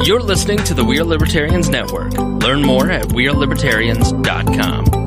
You're listening to the We Are Libertarians Network. Learn more at wearelibertarians.com.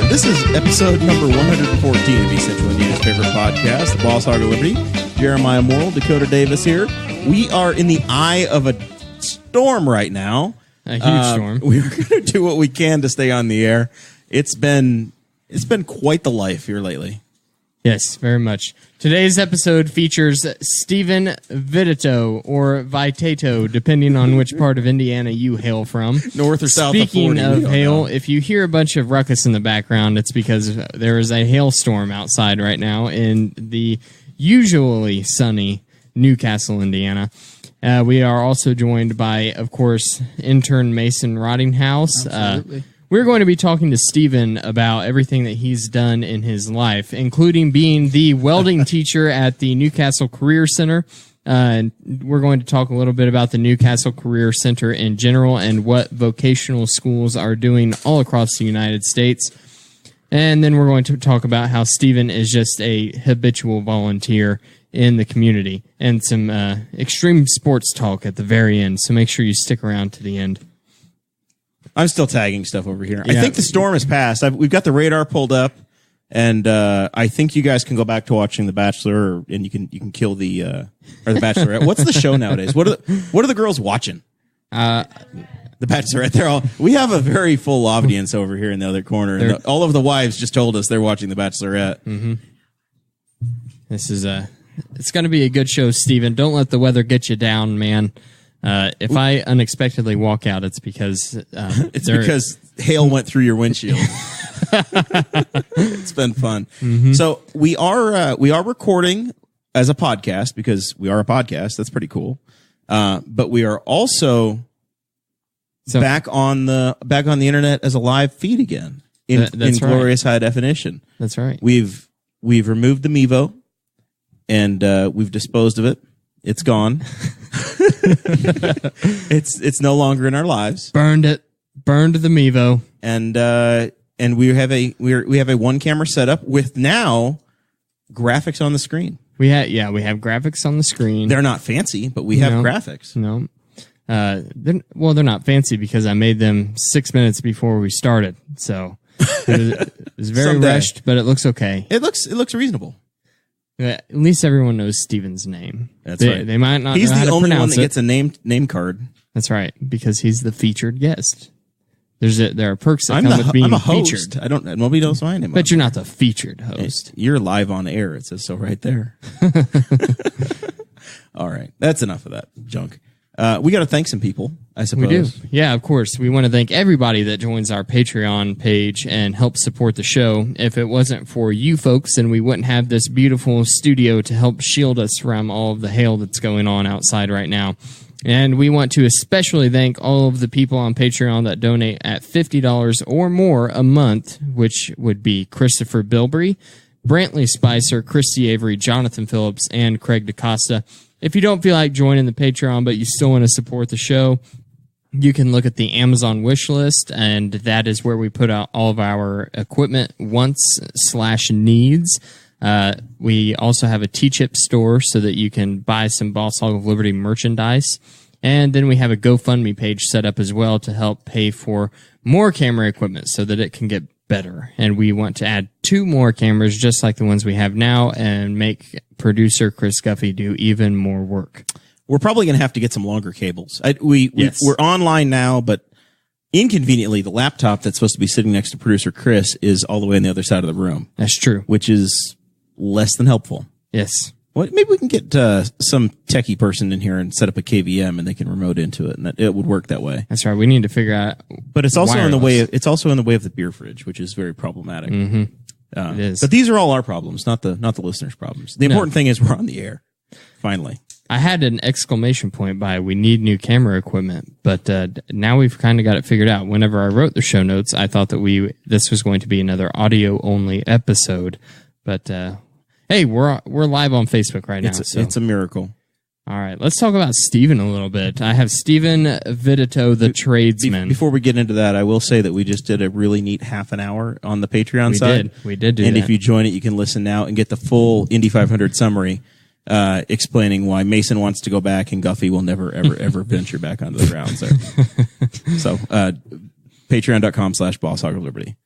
This is episode number 114 of East Central Indiana's favorite podcast, the Boss Hog of Liberty. Jeremiah Morrell, Dakota Davis here. We are in the eye of a storm right now. A huge storm. We're going to do what we can to stay on the air. It's been quite the life here lately. Yes, very much. Today's episode features Steven Vitatoe, or Vitatoe, depending on which part of Indiana you hail from. North or south Speaking of 40. of hail, if you hear a bunch of ruckus in the background, it's because there is a hailstorm outside right now in the usually sunny Newcastle, Indiana. We are also joined by, of course, Intern Mason Rottinghaus. Absolutely. We're going to be talking to Steven about everything that he's done in his life, including being the welding teacher at the Newcastle Career Center. We're going to talk a little bit about the Newcastle Career Center in general and what vocational schools are doing all across the United States. And then we're going to talk about how Steven is just a habitual volunteer in the community and some extreme sports talk at the very end. So make sure you stick around to the end. I'm still tagging stuff over here. Yeah. I think the storm has passed. We've got the radar pulled up, and I think you guys can go back to watching The Bachelor, and you can kill the Bachelorette. What's the show nowadays? What are the girls watching? The Bachelorette. We have a very full audience over here in the other corner. And all of the wives just told us they're watching The Bachelorette. Mm-hmm. This is it's going to be a good show, Steven. Don't let the weather get you down, man. If I unexpectedly walk out, it's because because hail went through your windshield. It's been fun. Mm-hmm. So we are recording as a podcast because we are a podcast. That's pretty cool. But we are also back on the internet as a live feed again in glorious high definition. That's right. We've removed the Mevo and we've disposed of it. It's gone. It's no longer in our lives. Burned the Mevo, and we have a one camera setup with now graphics on the screen. We have graphics on the screen. They're not fancy, but we have graphics. No, they're not fancy because I made them 6 minutes before we started, so it was very rushed, but it looks okay. It looks reasonable. At least everyone knows Steven's name. That's right. They might not. He's know how the to only pronounce one that it. gets a name card. That's right, because he's the featured guest. There are perks that come with being I'm a host. featured. Nobody knows my name. But you're not the featured host. You're live on air. It says so right there. All right, that's enough of that junk. We got to thank some people, I suppose. We do. Yeah, of course. We want to thank everybody that joins our Patreon page and helps support the show. If it wasn't for you folks, then we wouldn't have this beautiful studio to help shield us from all of the hail that's going on outside right now. And we want to especially thank all of the people on Patreon that donate at $50 or more a month, which would be Christopher Bilbrey, Brantley Spicer, Christy Avery, Jonathan Phillips, and Craig DaCosta. If you don't feel like joining the Patreon, but you still want to support the show, you can look at the Amazon wish list, and that is where we put out all of our equipment wants/needs. We also have a T-Chip store so that you can buy some Boss Hog of Liberty merchandise. And then we have a GoFundMe page set up as well to help pay for more camera equipment so that it can get better. And we want to add 2 more cameras just like the ones we have now and make producer Chris Guffey do even more work. We're probably going to have to get some longer cables. We're online now, but inconveniently, the laptop that's supposed to be sitting next to producer Chris is all the way on the other side of the room. That's true. Which is less than helpful. Yes. Well, maybe we can get some techie person in here and set up a KVM, and they can remote into it, and it would work that way. That's right. We need to figure out. But it's also in the way. It's also in the way of the beer fridge, which is very problematic. Mm-hmm. It is. But these are all our problems, not the listeners' problems. The important thing is we're on the air. Finally. I had an exclamation point by "We need new camera equipment," but now we've kind of got it figured out. Whenever I wrote the show notes, I thought that this was going to be another audio only episode. But hey, we're live on Facebook right now. It's a miracle. All right, let's talk about Steven a little bit. I have Steven Vitatoe, the tradesman. Before we get into that, I will say that we just did a really neat half an hour on the Patreon side. We did do and that. If you join it, you can listen now and get the full Indy 500 summary explaining why Mason wants to go back and Guffey will never, ever, ever venture back onto the grounds there. So, patreon.com/Boss Hog of Liberty.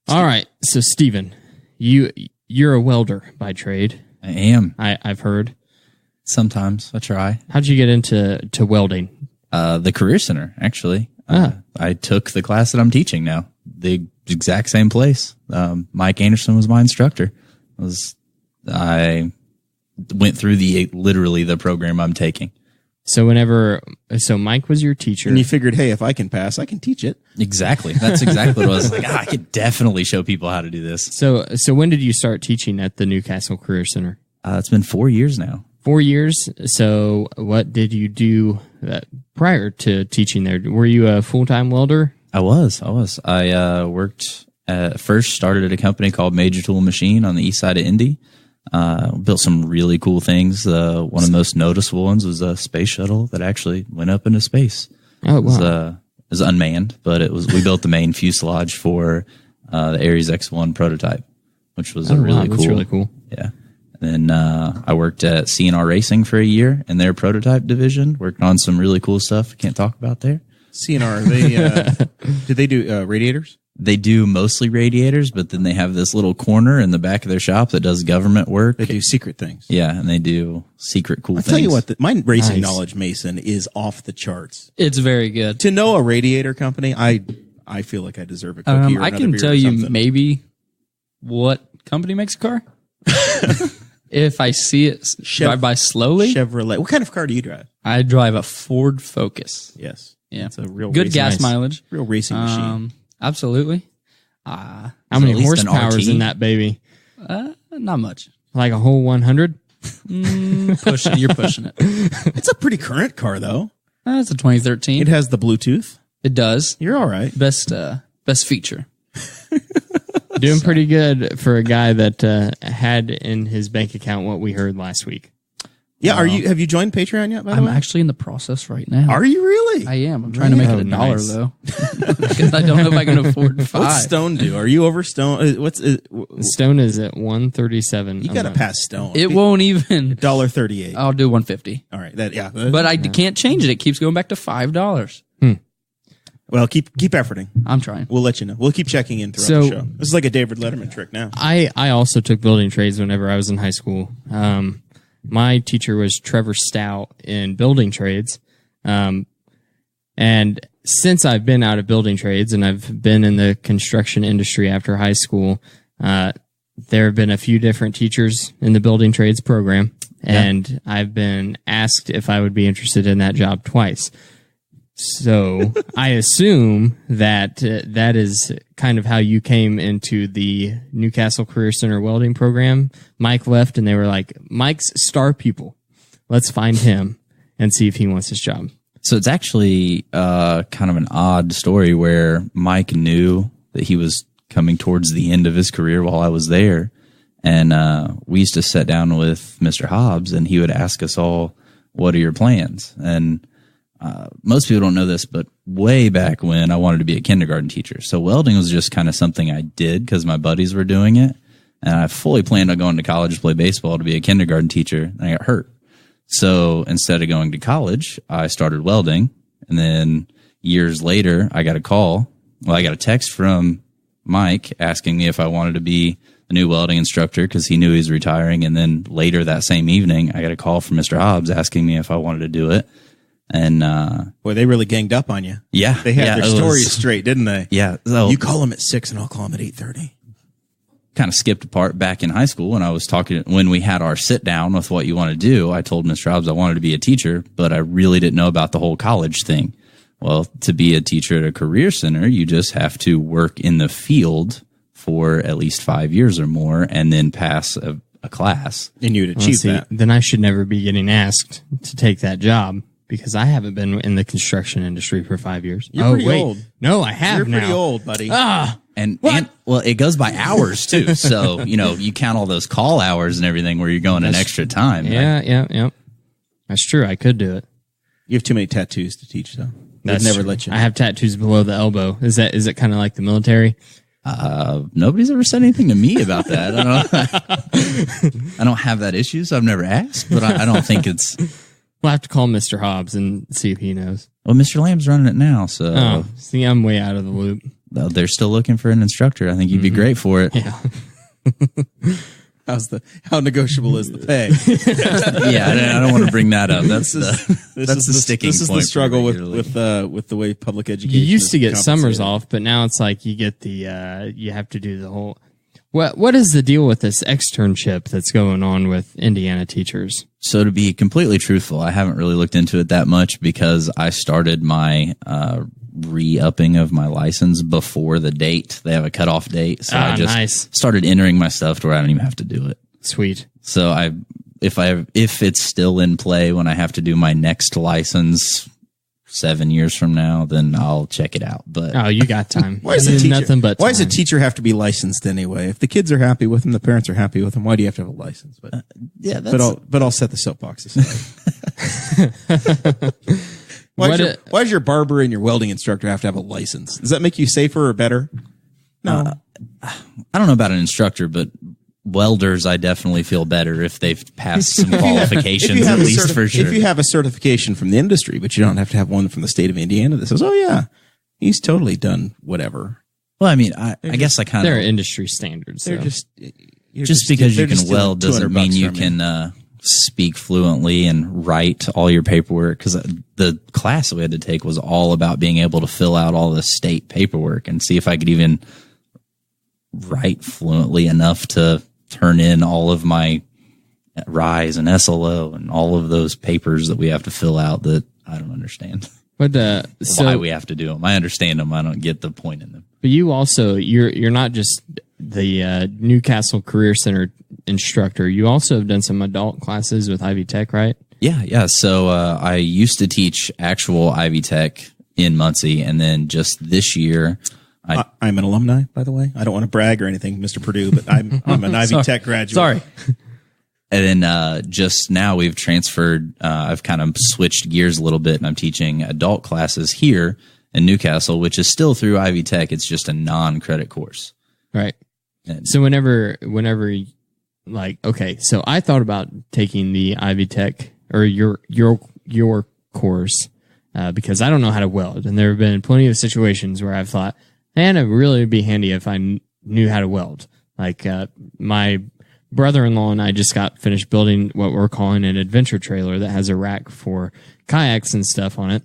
All right, so Steven, you're a welder by trade. I am. I've heard. Sometimes I try. How'd you get into welding? The Career Center, actually. I took the class that I'm teaching now. The exact same place. Mike Anderson was my instructor. I went through literally the program I'm taking. So Mike was your teacher. And you figured, hey, if I can pass, I can teach it. Exactly. That's exactly what I was like. I could definitely show people how to do this. So when did you start teaching at the Newcastle Career Center? It's been 4 years now. 4 years. So what did you do prior to teaching there? Were you a full-time welder? I was. I worked first started at a company called Major Tool Machine on the east side of Indy. Built some really cool things. One of the most noticeable ones was a space shuttle that actually went up into space. Oh, wow. It was unmanned, but we built the main fuselage for the Ares X1 prototype, which was really cool. That's really cool. Yeah. And then I worked at CNR Racing for a year in their prototype division, worked on some really cool stuff I can't talk about there. CNR, did they do radiators? They do mostly radiators, but then they have this little corner in the back of their shop that does government work. They do secret things. Yeah, and they do secret cool things. I'll tell you what, my racing knowledge, Mason, is off the charts. It's very good. To know a radiator company, I feel like I deserve a cookie or I another can beer tell or you something. maybe what company makes a car. If I see it drive by slowly. Chevrolet. What kind of car do you drive? I drive a Ford Focus. Yes. Yeah. It's a real good racing, gas mileage. Real racing machine. Absolutely. How many horsepower is in that baby? Not much. Like a whole 100? You're pushing it. It's a pretty current car, though. It's a 2013. It has the Bluetooth. It does. You're all right. Best feature. Doing pretty good for a guy that had in his bank account what we heard last week. Yeah, have you joined Patreon yet, by the way? I'm actually in the process right now. Are you really? I am. I'm trying to make it $1, though. Because I don't know if I can afford $5. What's Stone do? Are you over Stone? Stone is at $137. You got to pass Stone. It won't even. $1.38. I'll do $1.50. All right. But I can't change it. It keeps going back to $5. Well, keep efforting. I'm trying. We'll let you know. We'll keep checking in throughout the show. This is like a David Letterman trick now. I also took building trades whenever I was in high school. My teacher was Trevor Stout in building trades. And since I've been out of building trades and I've been in the construction industry after high school, there have been a few different teachers in the building trades program. And I've been asked if I would be interested in that job twice. So I assume that that is kind of how you came into the Newcastle Career Center welding program. Mike left and they were like, Mike's star pupil. Let's find him and see if he wants his job. So it's actually kind of an odd story where Mike knew that he was coming towards the end of his career while I was there. And we used to sit down with Mr. Hobbs and he would ask us all, what are your plans? And most people don't know this, but way back when I wanted to be a kindergarten teacher. So welding was just kind of something I did because my buddies were doing it. And I fully planned on going to college to play baseball to be a kindergarten teacher. And I got hurt. So instead of going to college, I started welding. And then years later, I got a call. Well, I got a text from Mike asking me if I wanted to be a new welding instructor because he knew he was retiring. And then later that same evening, I got a call from Mr. Hobbs asking me if I wanted to do it. And boy, they really ganged up on you. Yeah, they had their stories straight, didn't they? Yeah. So you call them at 6 and I'll call them at 8:30. Kind of skipped a part back in high school when we had our sit down with what you want to do. I told Mr. Hobbs I wanted to be a teacher, but I really didn't know about the whole college thing. Well, to be a teacher at a career center, you just have to work in the field for at least 5 years or more and then pass a class. And you'd achieve that. Then I should never be getting asked to take that job. Because I haven't been in the construction industry for 5 years. You're pretty old. No, I have You're now. pretty old, buddy. And well, it goes by hours too. So, you count all those call hours and everything where you're going an extra time. Yeah. That's true. I could do it. You have too many tattoos to teach, though. They'd never let you. I have tattoos below the elbow. Is it kind of like the military? Nobody's ever said anything to me about that. I don't have that issue, so I've never asked, but I don't think it's. We'll have to call Mr. Hobbs and see if he knows. Well, Mr. Lamb's running it now, so. See, I'm way out of the loop. They're still looking for an instructor. I think you'd be great for it. Yeah. How negotiable is the pay? Yeah, I don't want to bring that up. That's the sticking point. This is the struggle with the way public education. You used to get summers off, but now it's like you get the you have to do the whole. What is the deal with this externship that's going on with Indiana teachers? So to be completely truthful, I haven't really looked into it that much because I started my re-upping of my license before the date. They have a cutoff date. So I just started entering my stuff to where I don't even have to do it. Sweet. So if it's still in play when I have to do my next license 7 years from now, then I'll check it out. But you got time. Why does a teacher have to be licensed anyway? If the kids are happy with them, the parents are happy with them, why do you have to have a license? But but I'll set the soapbox aside. Why does your barber and your welding instructor have to have a license? Does that make you safer or better? No. I don't know about an instructor, but welders, I definitely feel better if they've passed some qualifications, at least for sure. If you have a certification from the industry, but you don't have to have one from the state of Indiana that says, oh, yeah, he's totally done whatever. Well, I mean, I guess I kind of... They're industry standards. They're just because you can weld doesn't mean you can speak fluently and write all your paperwork, because the class that we had to take was all about being able to fill out all the state paperwork and see if I could even write fluently enough to turn in all of my RISE and SLO and all of those papers that we have to fill out that I don't understand. But why we have to do them. I understand them. I don't get the point in them. But you also, you're not just the Newcastle Career Center instructor. You also have done some adult classes with Ivy Tech, right? Yeah. So I used to teach actual Ivy Tech in Muncie, and then just this year, I'm an alumni, by the way. I don't want to brag or anything, Mr. Purdue, but I'm an Ivy Tech graduate. Sorry. And then just now we've transferred. I've kind of switched gears a little bit, and I'm teaching adult classes here in Newcastle, which is still through Ivy Tech. It's just a non-credit course. Right. So whenever, like, okay, so I thought about taking the Ivy Tech or your course because I don't know how to weld, and there have been plenty of situations where I've thought, man, it really would be handy if I knew how to weld. Like my brother-in-law and I just got finished building what we're calling an adventure trailer that has a rack for kayaks and stuff on it.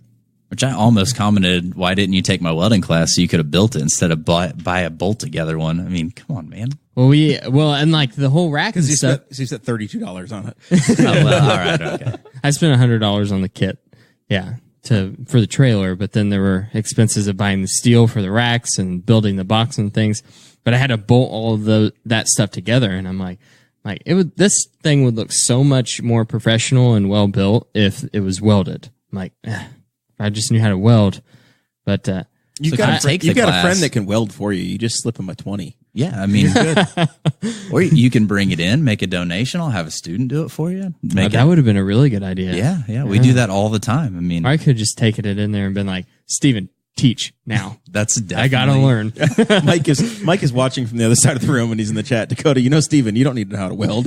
Which I almost commented, why didn't you take my welding class so you could have built it instead of buy a bolt together one? I mean, come on, man. Well, and like the whole rack and stuff. He spent $32 on it. Oh, well, all right, okay. I spent $100 on the kit. Yeah. For the trailer, but then there were expenses of buying the steel for the racks and building the box and things. But I had to bolt all of that stuff together, and I'm like this thing would look so much more professional and well built if it was welded. I'm like, I just knew how to weld. But you got a friend that can weld for you. You just slip him a 20. Yeah, I mean, or you can bring it in, make a donation. I'll have a student do it for you. That would have been a really good idea. Yeah, we do that all the time. I mean, I could just take it in there and been like, Steven, teach now. That's definitely. I gotta learn. Mike is watching from the other side of the room, and he's in the chat. Dakota, Steven, you don't need to know how to weld.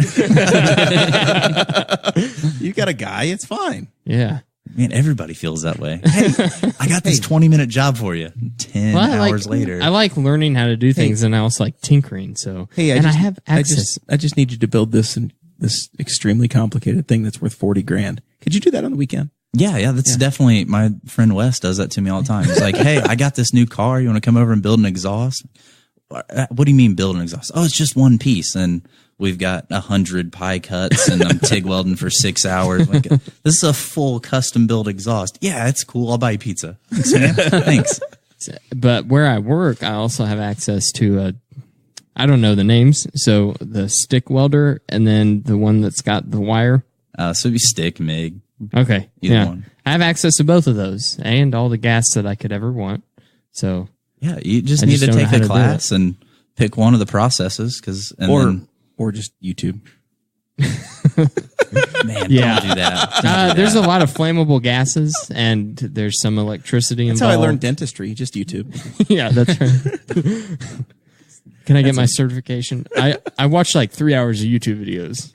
You got a guy. It's fine. Yeah. Man, everybody feels that way. Hey, I got this 20-minute job for you. 10 hours later. I like learning how to do things, and I also like tinkering. So, I have access. I just need you to build this extremely complicated thing that's worth $40,000. Could you do that on the weekend? Yeah. That's definitely, my friend Wes does that to me all the time. He's like, hey, I got this new car. You want to come over and build an exhaust? What do you mean build an exhaust? Oh, it's just one piece. And we've got 100 pie cuts, and I'm TIG welding for 6 hours. Like, this is a full custom built exhaust. Yeah, it's cool. I'll buy you pizza. Thanks, man. Thanks. But where I work, I also have access to I don't know the names. So the stick welder, and then the one that's got the wire. So it'd be stick, MIG. Okay. Either one. I have access to both of those and all the gas that I could ever want. So Yeah, you just I need just to don't know take how the to do class and pick one of the processes, or just YouTube. man, Yeah. don't do that. Don't do There's that. a lot of flammable gases, and there's some electricity That's involved. how I learned dentistry. Just YouTube. Yeah, that's right. Can I get my certification? I watched like 3 hours of YouTube videos.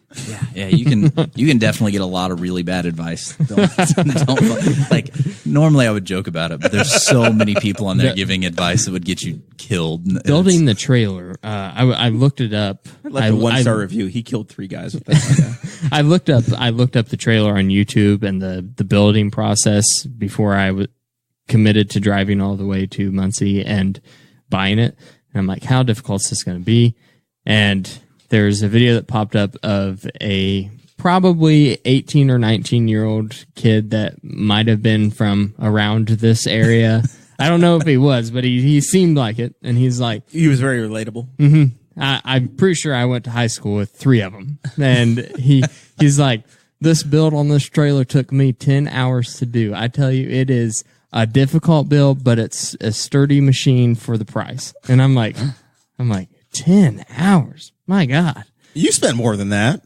Yeah, you can definitely get a lot of really bad advice. Don't, like, normally I would joke about it, but there's so many people on there giving advice that would get you killed. Building the trailer, I looked it up. I left a 1-star review. He killed 3 guys with that. I looked up the trailer on YouTube and the building process before I committed to driving all the way to Muncie and buying it. And I'm like, how difficult is this going to be? And there's a video that popped up of a probably 18 or 19-year-old kid that might have been from around this area. I don't know if he was, but he seemed like it. And he's like, He was very relatable. I'm pretty sure I went to high school with 3 of them. And he's like, this build on this trailer took me 10 hours to do. I tell you, it is a difficult build, but it's a sturdy machine for the price. And I'm like, 10 hours. My God. You spent more than that.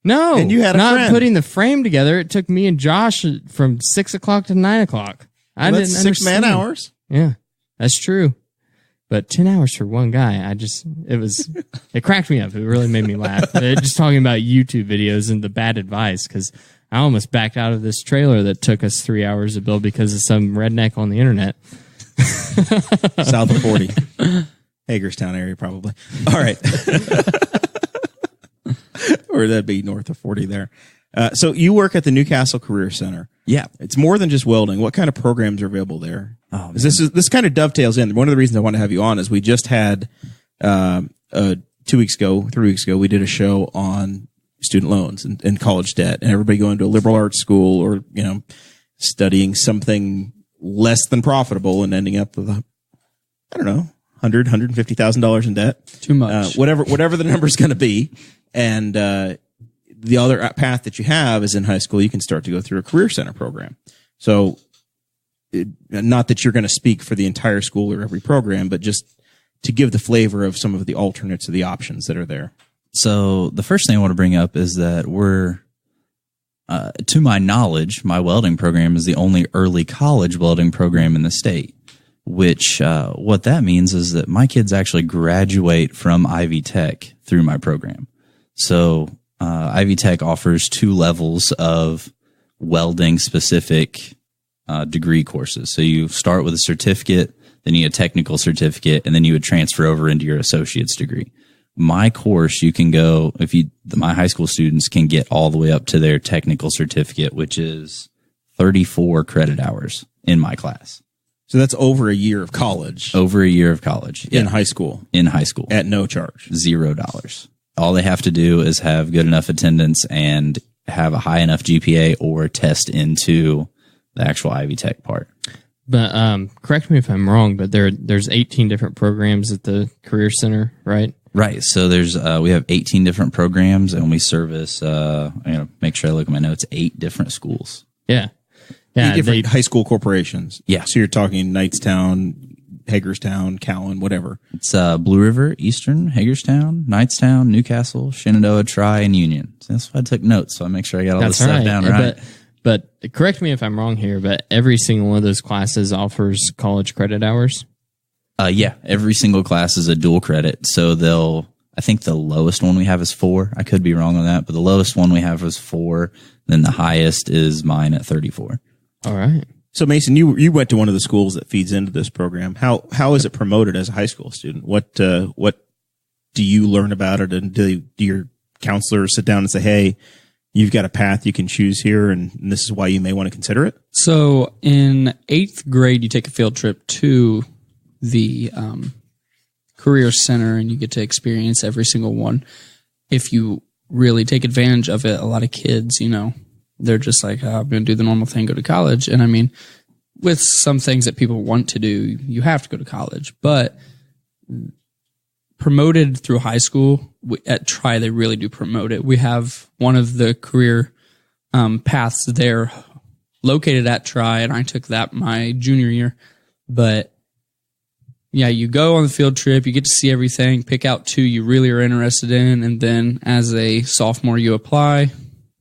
No. And you had a not friend. putting the frame together. It took me and Josh from 6 o'clock to 9 o'clock. I Well, didn't that's 6 man understand. hours. Yeah, that's true. But 10 hours for one guy, it cracked me up. It really made me laugh. Just talking about YouTube videos and the bad advice, because I almost backed out of this trailer that took us 3 hours to build because of some redneck on the internet. South of 40. Hagerstown area, probably. All right. Or that'd be north of 40 there. So you work at the Newcastle Career Center. Yeah. It's more than just welding. What kind of programs are available there? Oh, man. This kind of dovetails in. One of the reasons I want to have you on is we just had 3 weeks ago, we did a show on student loans and college debt, and everybody going to a liberal arts school or, studying something less than profitable and ending up with $150,000 in debt. Too much. Whatever the number's going to be. And, the other path that you have is in high school, you can start to go through a career center program. So not that you're going to speak for the entire school or every program, but just to give the flavor of some of the alternates of the options that are there. So the first thing I want to bring up is that we're, to my knowledge, my welding program is the only early college welding program in the state, which what that means is that my kids actually graduate from Ivy Tech through my program. So Ivy Tech offers 2 levels of welding specific degree courses. So you start with a certificate, then you get a technical certificate, and then you would transfer over into your associate's degree. My course, you can go, my high school students can get all the way up to their technical certificate, which is 34 credit hours in my class. So that's over a year of college. Over a year of college. In high school. In high school. At no charge. $0. All they have to do is have good enough attendance and have a high enough GPA or test into the actual Ivy Tech part. But correct me if I'm wrong, but there's 18 different programs at the Career Center, right? Right. So there's we have 18 different programs, and we service. I'm gonna make sure I look at my notes. 8 different schools. Yeah. 8 different high school corporations. Yeah. So you're talking Knightstown, Hagerstown, Cowan, whatever. It's Blue River, Eastern, Hagerstown, Knightstown, Newcastle, Shenandoah, Tri, and Union. So that's why I took notes, so I make sure I got all this stuff down right. But correct me if I'm wrong here, but every single one of those classes offers college credit hours? Yeah, every single class is a dual credit. So I think the lowest one we have is 4. I could be wrong on that, but the lowest one we have is 4. Then the highest is mine at 34. All right. So Mason, you went to one of the schools that feeds into this program. How is it promoted as a high school student? What do you learn about it? And do your counselors sit down and say, hey, you've got a path you can choose here, and this is why you may want to consider it? So in 8th grade, you take a field trip to the Career Center, and you get to experience every single one. If you really take advantage of it, a lot of kids, they're just like, I'm going to do the normal thing, go to college. And I mean, with some things that people want to do, you have to go to college. But promoted through high school, at Tri, they really do promote it. We have one of the career paths there located at Tri, and I took that my junior year. But yeah, you go on the field trip, you get to see everything, pick out 2 you really are interested in, and then as a sophomore, you apply.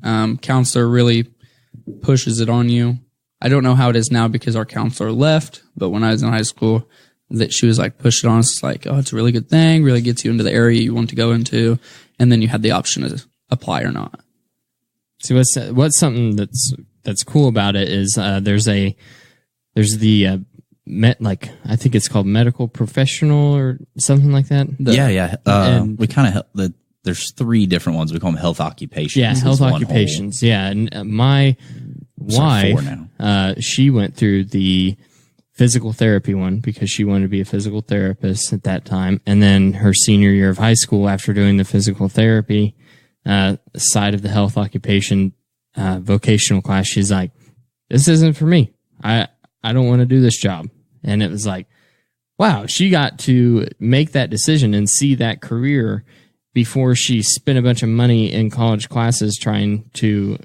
Counselor really pushes it on you. I don't know how it is now because our counselor left, but when I was in high school, that she was like, push it on us. It's like, oh, it's a really good thing, really gets you into the area you want to go into. And then you had the option to apply or not. See, what's something that's cool about it is there's the I think it's called medical professional or something like that. We kind of there's 3 different ones. We call them health occupations. Yeah, health occupations. Whole. Yeah, and my wife, 4 now. She went through the physical therapy one because she wanted to be a physical therapist at that time, and then her senior year of high school, after doing the physical therapy side of the health occupation vocational class, she's like, "This isn't for me. I don't want to do this job." And it was like, wow, she got to make that decision and see that career before she spent a bunch of money in college classes trying to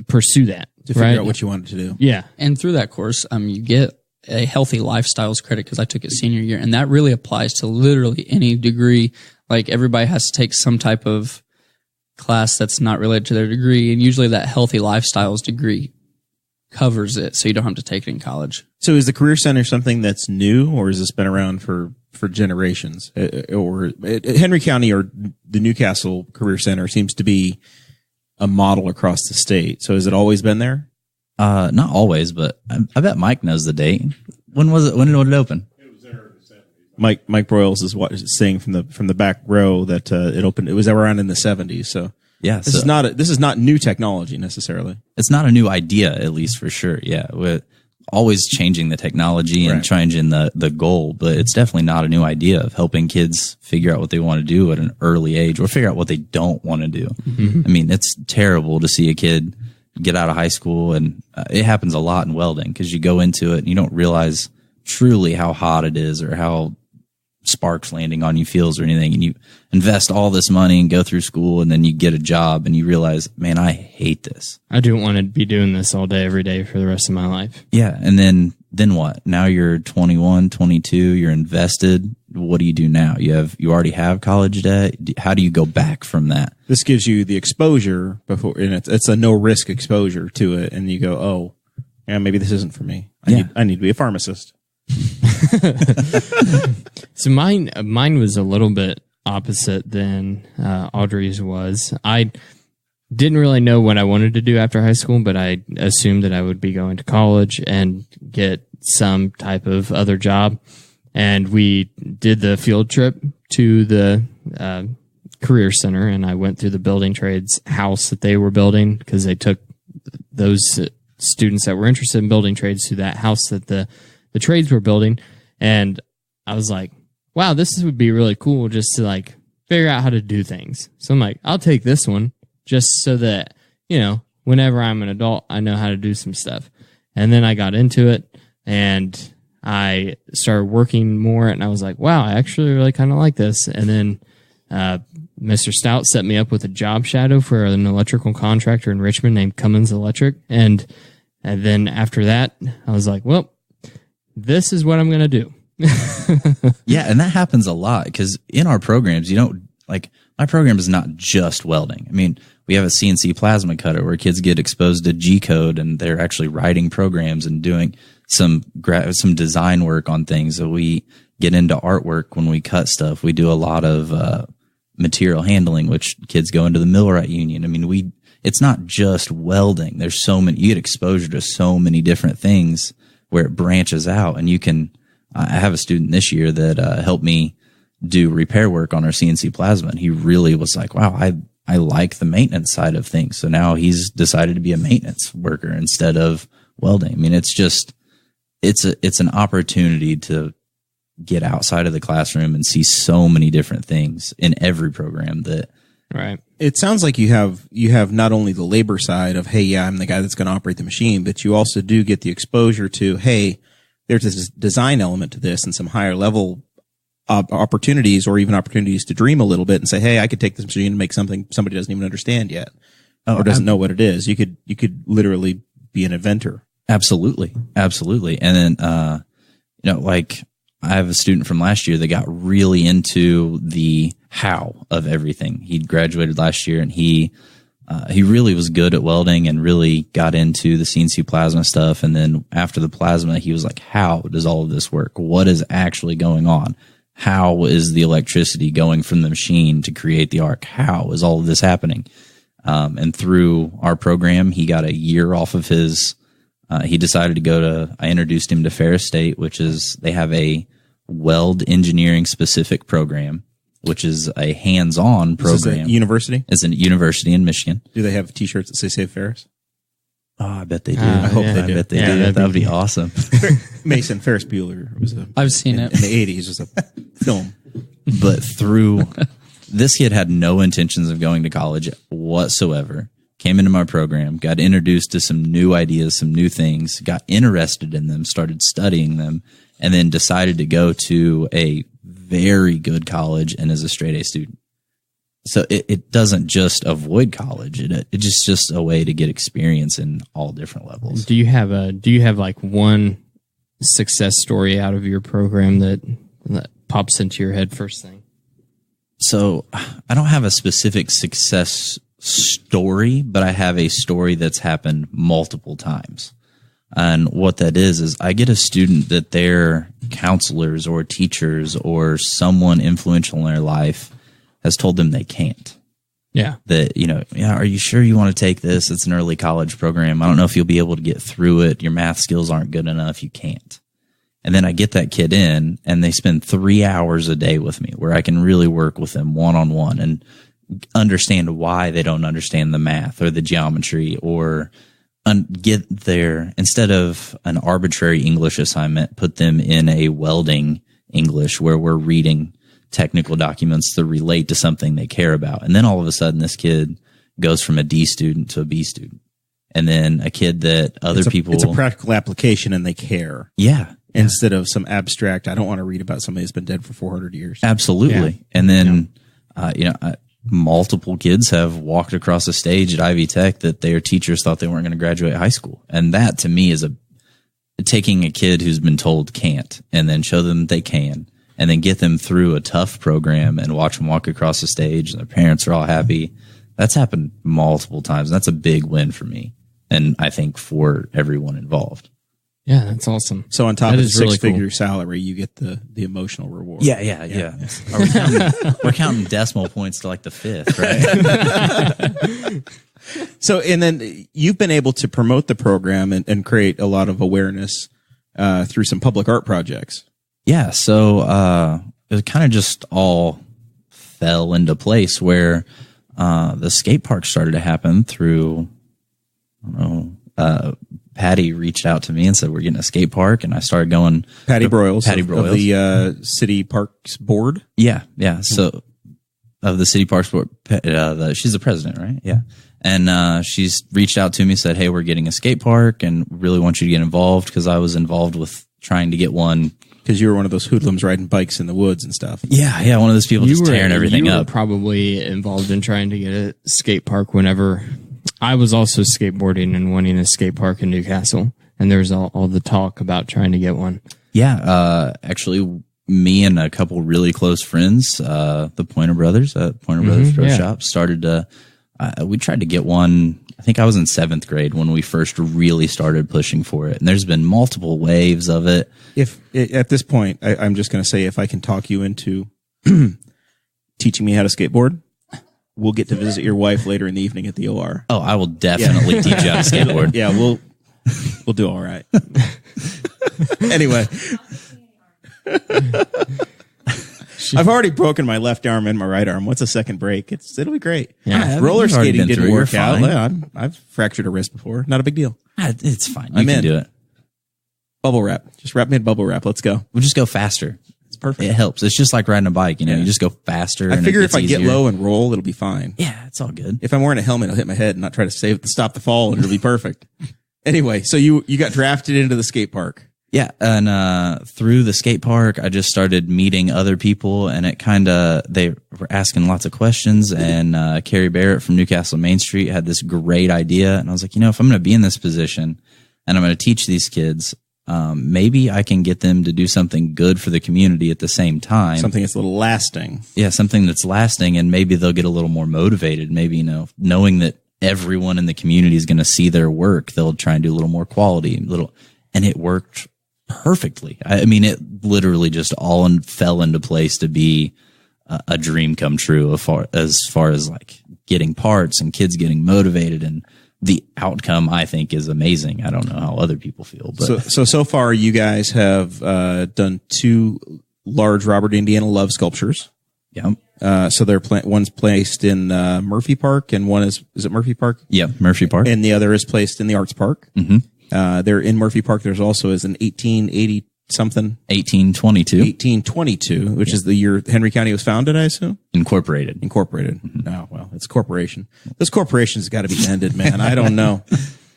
pursue that. To figure out what you wanted to do. Yeah. And through that course, you get a healthy lifestyles credit because I took it senior year, and that really applies to literally any degree. Like everybody has to take some type of class that's not related to their degree, and usually that healthy lifestyles degree covers it, so you don't have to take it in college. So is the Career Center something that's new, or has this been around for generations? Or Henry County or the Newcastle Career Center seems to be a model across the state. So has it always been there? Not always, but I bet Mike knows the date. When was it? When did it open? It was there in the 70s. Mike Broyles is saying from the back row that it opened. It was around in the 70s. So yeah, this is not new technology necessarily. It's not a new idea, at least for sure. Yeah, we're always changing the technology and changing the goal, but it's definitely not a new idea of helping kids figure out what they want to do at an early age, or figure out what they don't want to do. Mm-hmm. I mean, it's terrible to see a kid get out of high school, and it happens a lot in welding because you go into it and you don't realize truly how hot it is or how sparks landing on you feels or anything, and you invest all this money and go through school, and then you get a job and you realize, man, I hate this. I don't want to be doing this all day, every day for the rest of my life. Yeah, and then what? Now you're 21, 22, you're invested. What do you do now? You already have college debt. How do you go back from that? This gives you the exposure before, and it's a no risk exposure to it, and you go, oh, yeah, maybe this isn't for me. I need to be a pharmacist. So mine was a little bit opposite than Audrey's was. I didn't really know what I wanted to do after high school, but I assumed that I would be going to college and get some type of other job. And we did the field trip to the Career Center, and I went through the building trades house that they were building because they took those students that were interested in building trades to that house that the trades were building. And I was like, wow, this would be really cool just to like figure out how to do things. So I'm like, I'll take this one just so that, whenever I'm an adult, I know how to do some stuff. And then I got into it and I started working more, and I was like, wow, I actually really kind of like this. And then Mr. Stout set me up with a job shadow for an electrical contractor in Richmond named Cummins Electric. And then after that, I was like, well, this is what I'm going to do. Yeah, and that happens a lot because in our programs, my program is not just welding. I mean, we have a CNC plasma cutter where kids get exposed to G-code, and they're actually writing programs and doing some design work on things. So we get into artwork when we cut stuff. We do a lot of material handling, which kids go into the millwright union. I mean, it's not just welding. There's so many, you get exposure to so many different things where it branches out. And I have a student this year that helped me do repair work on our CNC plasma. And he really was like, wow, I like the maintenance side of things. So now he's decided to be a maintenance worker instead of welding. I mean, it's an opportunity to get outside of the classroom and see so many different things in every program that. Right. It sounds like you have not only the labor side of, hey, yeah, I'm the guy that's going to operate the machine, but you also do get the exposure to, hey, there's this design element to this and some higher level opportunities, or even opportunities to dream a little bit and say, hey, I could take this machine and make something somebody doesn't even understand yet or doesn't know what it is. You could literally be an inventor. Absolutely. And then, I have a student from last year that got really into the how of everything. He graduated last year, and he really was good at welding and really got into the CNC plasma stuff. And then after the plasma, he was like, how does all of this work? What is actually going on? How is the electricity going from the machine to create the arc? How is all of this happening? And through our program, he got a year off of his, he decided to I introduced him to Ferris State, which is, they have a weld engineering specific program, which is a hands-on program. Is it a university? It's a university in Michigan. Do they have T-shirts that say "Save Ferris"? Oh, I bet they do. I hope they do. I bet they do. That would be awesome. Mason Ferris Bueller was I've seen it in the 80s. Was a film. But through this kid had no intentions of going to college whatsoever. Came into my program, got introduced to some new ideas, some new things, got interested in them, started studying them, and then decided to go to a very good college and is a straight A student. So it doesn't just avoid college. It's just a way to get experience in all different levels. Do you have like one success story out of your program that pops into your head first thing? So I don't have a specific success story, but I have a story that's happened multiple times. And what that is I get a student that their counselors or teachers or someone influential in their life has told them they can't. Yeah. That, are you sure you want to take this? It's an early college program. I don't know if you'll be able to get through it. Your math skills aren't good enough. You can't. And then I get that kid in and they spend 3 hours a day with me where I can really work with them one-on-one and understand why they don't understand the math or the geometry, or get there, instead of an arbitrary English assignment, put them in a welding English where we're reading technical documents to relate to something they care about. And then all of a sudden this kid goes from a D student to a B student. And then a kid that it's a practical application and they care. Yeah. Instead of some abstract, I don't want to read about somebody that's been dead for 400 years. Absolutely. Yeah. And then, multiple kids have walked across a stage at Ivy Tech that their teachers thought they weren't going to graduate high school. And that to me is taking a kid who's been told can't and then show them they can, and then get them through a tough program and watch them walk across the stage and their parents are all happy. That's happened multiple times. That's a big win for me. And I think for everyone involved. Yeah, that's awesome. So on top of the six-figure really cool salary, you get the emotional reward. Yeah. We're counting decimal points to like the fifth, right? So, and then you've been able to promote the program and create a lot of awareness through some public art projects. Yeah. So it kind of just all fell into place where the skate park started to happen through, Patty reached out to me and said, we're getting a skate park. And I started going. Patty Broyles of the City Parks Board. Yeah. So of the City Parks Board, she's the president, right? Yeah. And she's reached out to me, said, hey, we're getting a skate park and really want you to get involved, because I was involved with trying to get one. Because you were one of those hoodlums riding bikes in the woods and stuff. Yeah. One of those people just tearing everything up. You were probably involved in trying to get a skate park whenever I was also skateboarding and wanting a skate park in Newcastle. And there was all the talk about trying to get one. Yeah. Actually, me and a couple really close friends, the Pointer Brothers at Pointer Brothers Pro Shop, started to, we tried to get one. I think I was in 7th grade when we first really started pushing for it. And there's been multiple waves of it. At this point, I'm just going to say, if I can talk you into teaching me how to skateboard, we'll get to visit your wife later in the evening at the OR. Oh, I will definitely teach you how to skateboard. Yeah, we'll do all right. Anyway. I've already broken my left arm and my right arm. What's a second break? It'll be great. Yeah. Roller skating didn't work out. Yeah, I've fractured a wrist before. Not a big deal. It's fine. You can do it. Bubble wrap. Just wrap me in bubble wrap. Let's go. We'll just go faster. It's perfect. It helps. It's just like riding a bike. You just go faster. I figure if I get low and roll, it'll be fine. Yeah, it's all good. If I'm wearing a helmet, I'll hit my head and not try to stop the fall, and it'll be perfect. Anyway, so you got drafted into the skate park. Yeah, and through the skate park, I just started meeting other people, and they were asking lots of questions, and Carrie Barrett from Newcastle Main Street had this great idea, and I was like, if I'm going to be in this position, and I'm going to teach these kids, maybe I can get them to do something good for the community at the same time. Something that's a little lasting. Yeah, something that's lasting, and maybe they'll get a little more motivated. Maybe, knowing that everyone in the community is going to see their work, they'll try and do a little more quality, and it worked perfectly. I mean, it literally just all fell into place to be a dream come true as far as like getting parts and kids getting motivated, and the outcome I think is amazing. I don't know how other people feel, but so far you guys have done 2 large Robert Indiana Love sculptures. yeah. So they're one's placed in Murphy Park, and one is it Murphy Park? Yeah, Murphy Park. And the other is placed in the Arts Park. Mm-hmm. There in Murphy Park, there's also is an 1880 something 1822, which is the year Henry County was founded, I assume. Incorporated. Mm-hmm. Oh well, it's a corporation. This corporation's got to be ended, man. I don't know.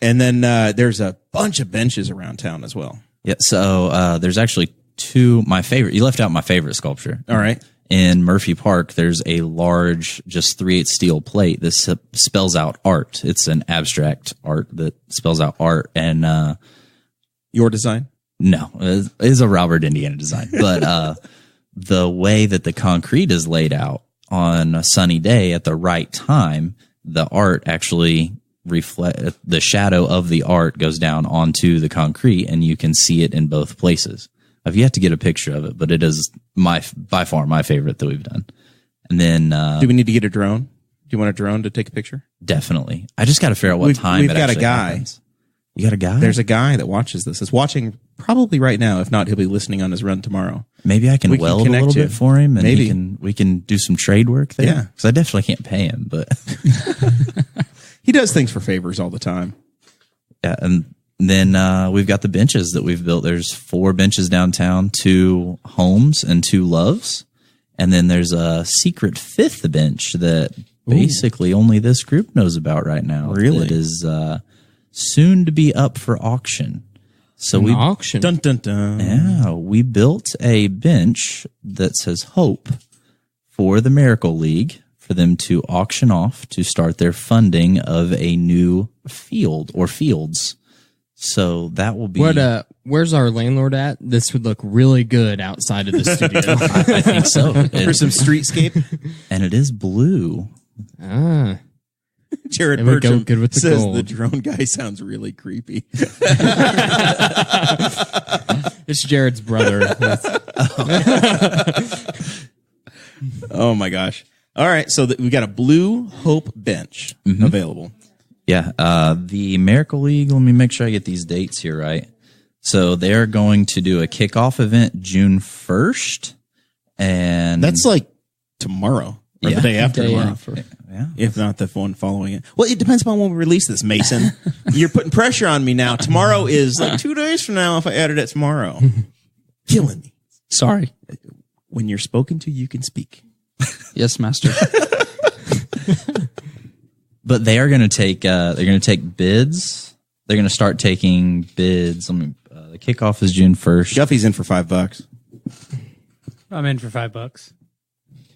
And then there's a bunch of benches around town as well. Yeah. So there's actually 2. My favorite. You left out my favorite sculpture. All right. In Murphy Park, there's a large, just 3/8 steel plate that spells out art. It's an abstract art that spells out art, and Your design? no, it is a Robert Indiana design. But the way that the concrete is laid out on a sunny day at the right time, the art actually the shadow of the art goes down onto the concrete, and you can see it in both places. I've yet to get a picture of it, but it is by far my favorite that we've done. And then, Do we need to get a drone? Do you want a drone to take a picture? definitely, I just got to figure out what We've- time we've it got a actually guy. happens. You got a guy? There's a guy that watches this. Is watching probably right now. If not, he'll be listening on his run tomorrow. Maybe I can we can weld a connect little you. bit for him, and Maybe. we can do some trade work there. Yeah. Because I definitely can't pay him, but He does things for favors all the time. yeah. And then we've got the benches that we've built. There's 4 benches downtown, 2 homes and 2 loves, and then there's a secret 5th bench that basically only this group knows about right now. Really? That is soon to be up for auction. So we auction. Dun dun dun. Yeah, we built a bench that says Hope for the Miracle League for them to auction off to start their funding of a new field or fields. So that will be Where's our landlord at? This would look really good outside of the studio. I think so. For some streetscape. And it is blue. Ah. Jared There we go, Bertram good with the says gold. the drone guy sounds really creepy. It's Jared's brother. Oh my gosh. All right. So we got a blue Hope bench available. Yeah, the Miracle League, let me make sure I get these dates here right. So they're going to do a kickoff event June 1st. And That's like tomorrow or Yeah. the day after Day tomorrow. after. yeah. If not the one following it. Well, it depends upon when we release this, Mason. You're putting pressure on me now. Tomorrow is like 2 days from now if I added it tomorrow. Killing me. Sorry. When you're spoken to, you can speak. Yes, master. But they are going to take bids. They're going to start taking bids. The kickoff is June 1st. Guffey's in for $5. I'm in for $5.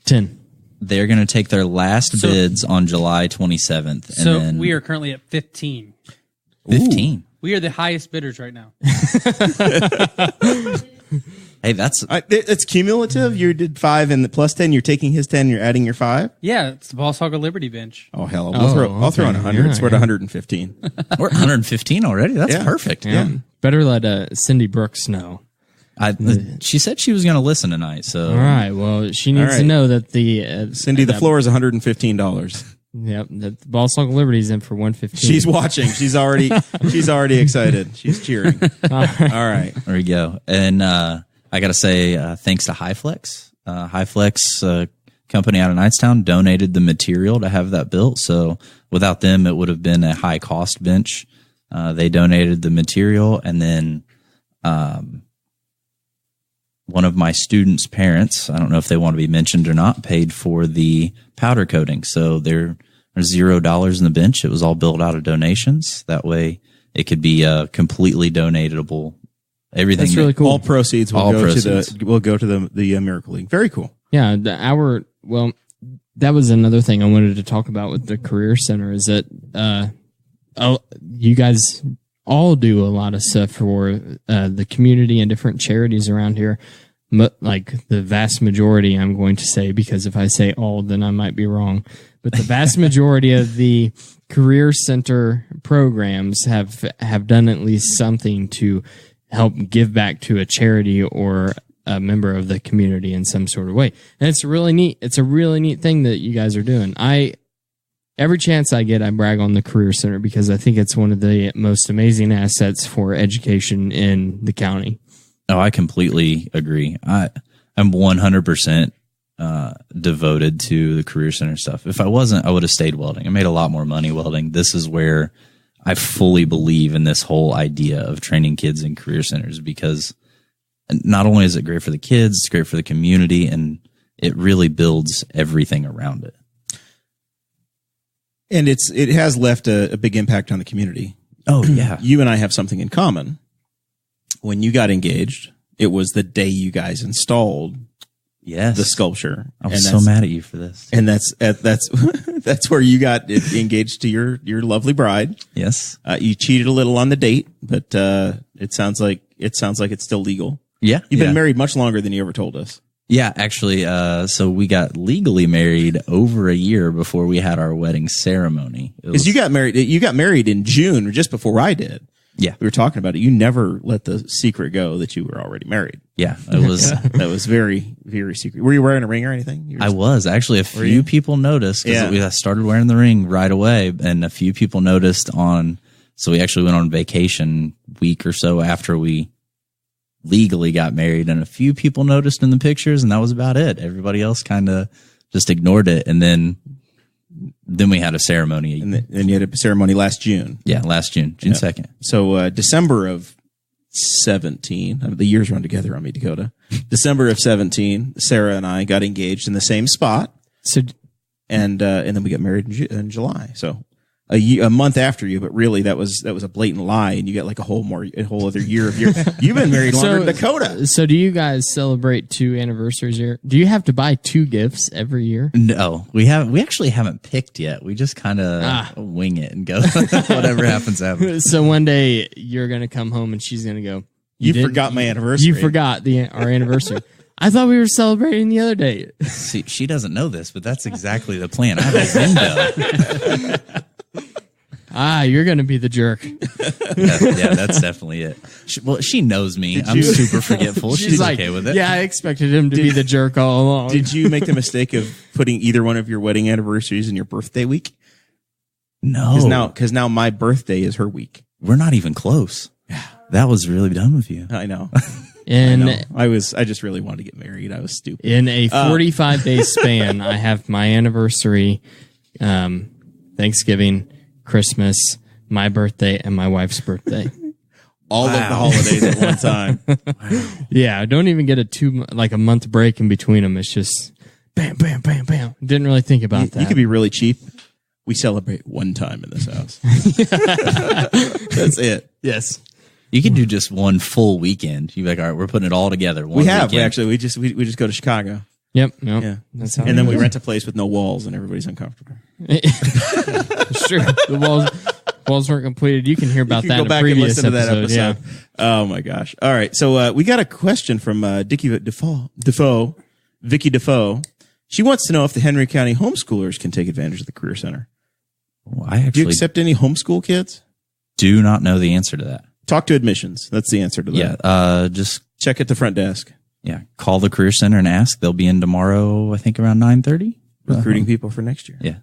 10. They're going to take their last bids on July 27th. And So then we are currently at 15. 15. We are the highest bidders right now. Hey, that's It's cumulative. You did 5 and the plus 10. You're taking his 10. You're adding your 5. Yeah, it's the Boss Hog of Liberty bench. Oh hell! Oh, I'll throw in okay. 100. Yeah, so we're at 115. we're at 115 already. That's Yeah. perfect. Yeah. Better let Cindy Brooks know. She said she was going to listen tonight. So All right. Well, she needs right. to know that the Cindy, the floor is $115. Yep, that the Boss Hog of Liberty's in for 115. She's watching. She's already excited. She's cheering. All right. there we go. And I got to say, thanks to HighFlex. HighFlex company out of Knightstown donated the material to have that built. So without them, it would have been a high cost bench. They donated the material, and then one of my students' parents, I don't know if they want to be mentioned or not, paid for the powder coating. So there's $0 in the bench. It was all built out of donations. That way it could be completely donatable. Everything. That's really cool. All proceeds will All go proceeds. to the Miracle League. Very cool. Yeah, that was another thing I wanted to talk about with the Career Center is that you guys all do a lot of stuff for the community and different charities around here. Like the vast majority, I'm going to say, because if I say all, then I might be wrong. But the vast majority of the Career Center programs have done at least something to help give back to a charity or a member of the community in some sort of way. And it's really neat. It's a really neat thing that you guys are doing. Every chance I get, I brag on the Career Center because I think it's one of the most amazing assets for education in the county. Oh, I completely agree. I'm 100% devoted to the Career Center stuff. If I wasn't, I would have stayed welding. I made a lot more money welding. This is where I fully believe in this whole idea of training kids in Career Centers, because not only is it great for the kids, it's great for the community, and it really builds everything around it. And it has left a big impact on the community. Oh, yeah. You and I have something in common. When you got engaged, it was the day you guys installed Yes. the sculpture. I was so mad at you for this. And that's that's where you got engaged to your lovely bride. Yes. You cheated a little on the date, but it sounds like it's still legal. Yeah. You've been married much longer than you ever told us. Yeah, actually, so we got legally married over a year before we had our wedding ceremony. Because you got married in June, just before I did. Yeah. We were talking about it. You never let the secret go that you were already married. Yeah, it was. That was very, very secret. Were you wearing a ring or anything? I was actually. A few people noticed because I started wearing the ring right away, and a few people noticed so we actually went on vacation a week or so after we legally got married, and a few people noticed in the pictures, and that was about it. Everybody else kind of just ignored it, and then we had a ceremony. And then you had a ceremony last June. Yeah, last June 2nd. So December of 17, the years run together on me, Dakota. December of 17, Sarah and I got engaged in the same spot. So, and then we got married in July. So a month after you, but really that was a blatant lie, and you got like a whole other year of you've been married longer than Dakota. So do you guys celebrate 2 anniversaries here? Do you have to buy 2 gifts every year? No, we actually haven't picked yet. We just kind of wing it and go whatever happens. So one day you're going to come home and she's going to go, You forgot my anniversary. You forgot our anniversary. I thought we were celebrating the other day. See, she doesn't know this, but that's exactly the plan. I have a window. You're going to be the jerk. Yeah, that's definitely it. She knows me. I'm super forgetful. She's like, okay with it. Yeah, I expected him to be the jerk all along. Did you make the mistake of putting either one of your wedding anniversaries in your birthday week? No. Because now my birthday is her week. We're not even close. Yeah. That was really dumb of you. I know. And I just really wanted to get married. I was stupid. In a 45-day span, I have my anniversary, Thanksgiving, Christmas, my birthday, and my wife's birthday. All of the holidays at one time. Wow. Yeah, I don't even get a month break in between them. It's just bam, bam, bam, bam. Didn't really think about that. You could be really cheap. We celebrate one time in this house. That's it. Yes. You could do just one full weekend. You'd be like, all right, we're putting it all together. We just go to Chicago. Yep. Yeah. That's how. And then we rent a place with no walls, and everybody's uncomfortable. It's true. The walls weren't completed. You can hear about that in a previous episode. Yeah. Oh my gosh. All right. So we got a question from Vicky Defoe. She wants to know if the Henry County homeschoolers can take advantage of the Career Center. Well, do you accept any homeschool kids? Do not know the answer to that. Talk to admissions. That's the answer to that. Yeah. Just check at the front desk. Yeah. Call the Career Center and ask. They'll be in tomorrow, I think around 9:30. Recruiting people for next year. Yeah.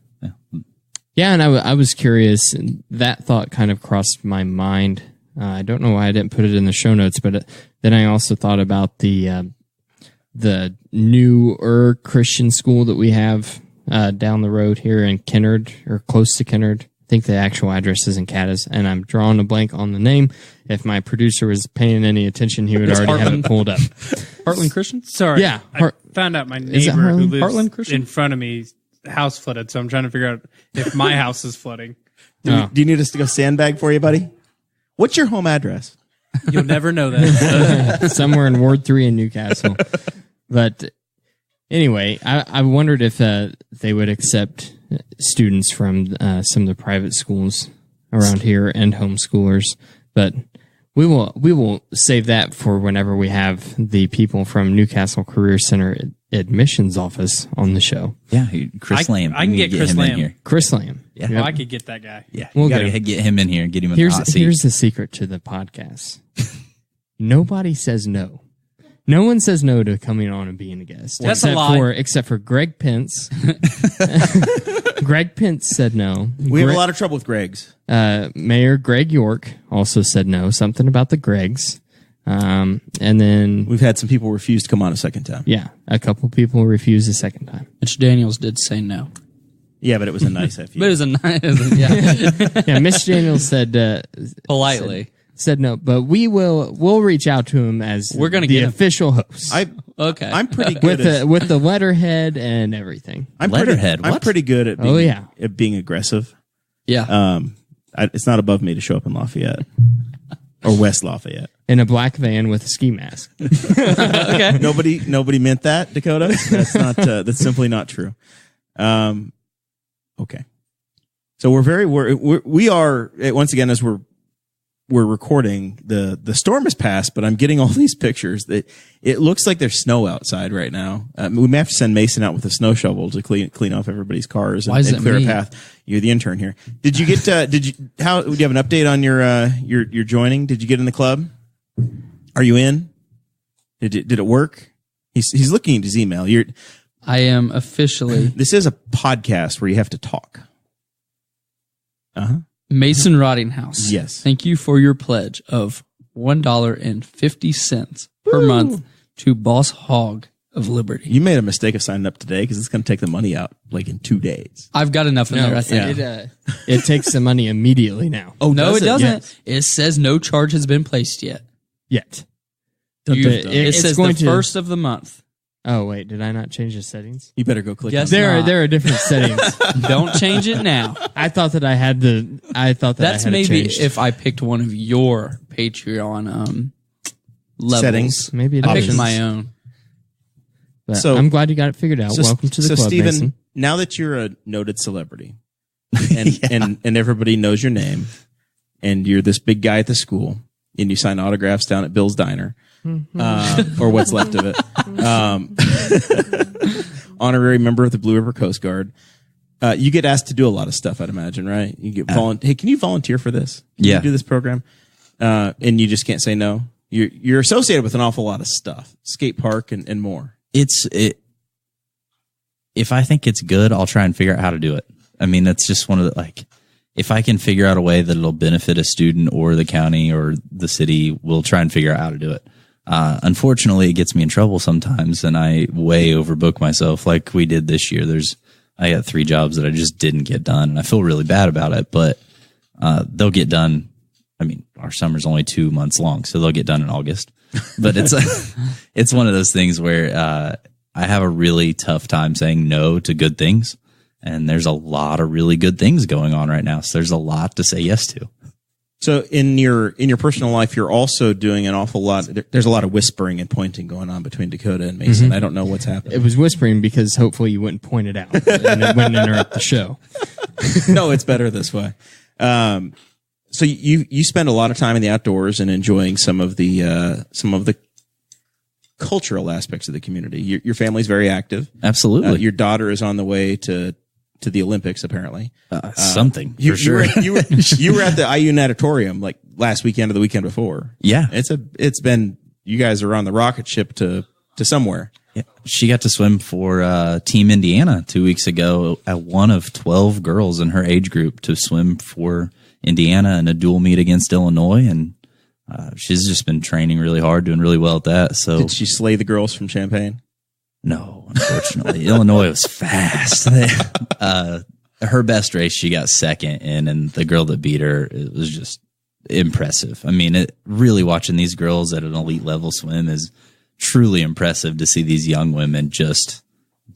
Yeah, and I was curious, and that thought kind of crossed my mind. I don't know why I didn't put it in the show notes, but then I also thought about the newer Christian school that we have down the road here in Kennard, or close to Kennard. I think the actual address is in Caddis, and I'm drawing a blank on the name. If my producer was paying any attention, he would already have it pulled up. Heartland Christian? Sorry. Yeah. I found out my neighbor who lives in front of me house flooded, so I'm trying to figure out if my house is flooding. Do you need us to go sandbag for you, buddy? What's your home address? You'll never know that. Somewhere in Ward 3 in Newcastle. But anyway, I wondered if they would accept students from some of the private schools around here and homeschoolers But we will save that for whenever we have the people from Newcastle Career Center admissions office on the show. Yeah, Chris Lamb. I can get Chris him Lamb. in here. Chris Lamb. Yeah. Well, I could get that guy. Yeah, We'll you gotta get get him in here and get him in the hot seat. Here's the secret to the podcast. Nobody says no. No one says no to coming on and being a guest. That's a lie. Except for Greg Pence. Greg Pence said no. We have a lot of trouble with Greg's. Mayor Greg York also said no. Something about the Gregs. And then, We've had some people refuse to come on a second time. yeah, a couple people refused a second time. Mitch Daniels did say no. Yeah, but it was a nice FU. But it was a nice, yeah, Yeah, Miss Daniels said politely. said no, but we'll reach out to him as We're gonna the get him. official host Okay. I'm pretty good with the letterhead and everything. I'm Letterhead, I'm what? pretty good at being, Oh, yeah. at being aggressive. Yeah. It's not above me to show up in Lafayette or West Lafayette. In a black van with a ski mask. Okay. Nobody meant that, Dakota. That's not. That's simply not true. Okay. So we are once again, as we're recording, the storm has passed, but I'm getting all these pictures that it looks like there's snow outside right now. We may have to send Mason out with a snow shovel to clean off everybody's cars Why is and it clear me? a path. You're the intern here. Did you get? Do you have an update on your joining? Did you get in the club? Are you in? Did it work? He's looking at his email. I am officially This is a podcast where you have to talk. Mason Rottinghaus. Yes. Thank you for your pledge of $1.50 per month to Boss Hog of Liberty. You made a mistake of signing up today because it's going to take the money out like in 2 days. I've got enough in there, I think. It takes the money immediately now. Oh, no, does it it? doesn't. Yes. It says no charge has been placed yet. Yet. It It's says going the to- first of the month. Oh wait, did I not change the settings? You better go click. Yes. on There not. are different settings. Don't change it now. I thought that I had That's I had maybe it changed. if I picked one of your Patreon levels. Settings. Maybe it I picked is. my own. But So- I'm glad you got it figured out. Welcome to the club, Steven, Mason. now that you're a noted celebrity and everybody knows your name and you're this big guy at the school and you sign autographs down at Bill's Diner, or what's left of it, honorary member of the Blue River Coast Guard, you get asked to do a lot of stuff, I'd imagine, right? You get hey, can you volunteer for this? Can Yeah. you do this program? And you just can't say no. You're associated with an awful lot of stuff, skate park and more. If I think it's good, I'll try and figure out how to do it. I mean, that's just one of the, if I can figure out a way that it'll benefit a student or the county or the city, we'll try and figure out how to do it. Unfortunately, it gets me in trouble sometimes and I way overbook myself like we did this year. I got 3 jobs that I just didn't get done and I feel really bad about it, but, they'll get done. I mean, our summer's only 2 months long, so they'll get done in August, but it's one of those things where, I have a really tough time saying no to good things. And there's a lot of really good things going on right now. So there's a lot to say yes to. So in your personal life, you're also doing an awful lot. There's a lot of whispering and pointing going on between Dakota and Mason. I don't know what's happening. It was whispering because hopefully you wouldn't point it out and it wouldn't interrupt the show. No, it's better this way. So you spend a lot of time in the outdoors and enjoying some of the cultural aspects of the community. Your family's very active. Absolutely. Your daughter is on the way to the Olympics, apparently. Something for sure. You were at the IU Natatorium like last weekend or the weekend before. Yeah. It's been, you guys are on the rocket ship to somewhere. Yeah. She got to swim for Team Indiana 2 weeks ago at one of 12 girls in her age group to swim for Indiana in a dual meet against Illinois. And she's just been training really hard, doing really well at that. So Did she slay the girls from Champaign? no, unfortunately, Illinois was fast. Her best race, she got second in, and the girl that beat her, it was just impressive. I mean, really watching these girls at an elite level swim is truly impressive to see these young women just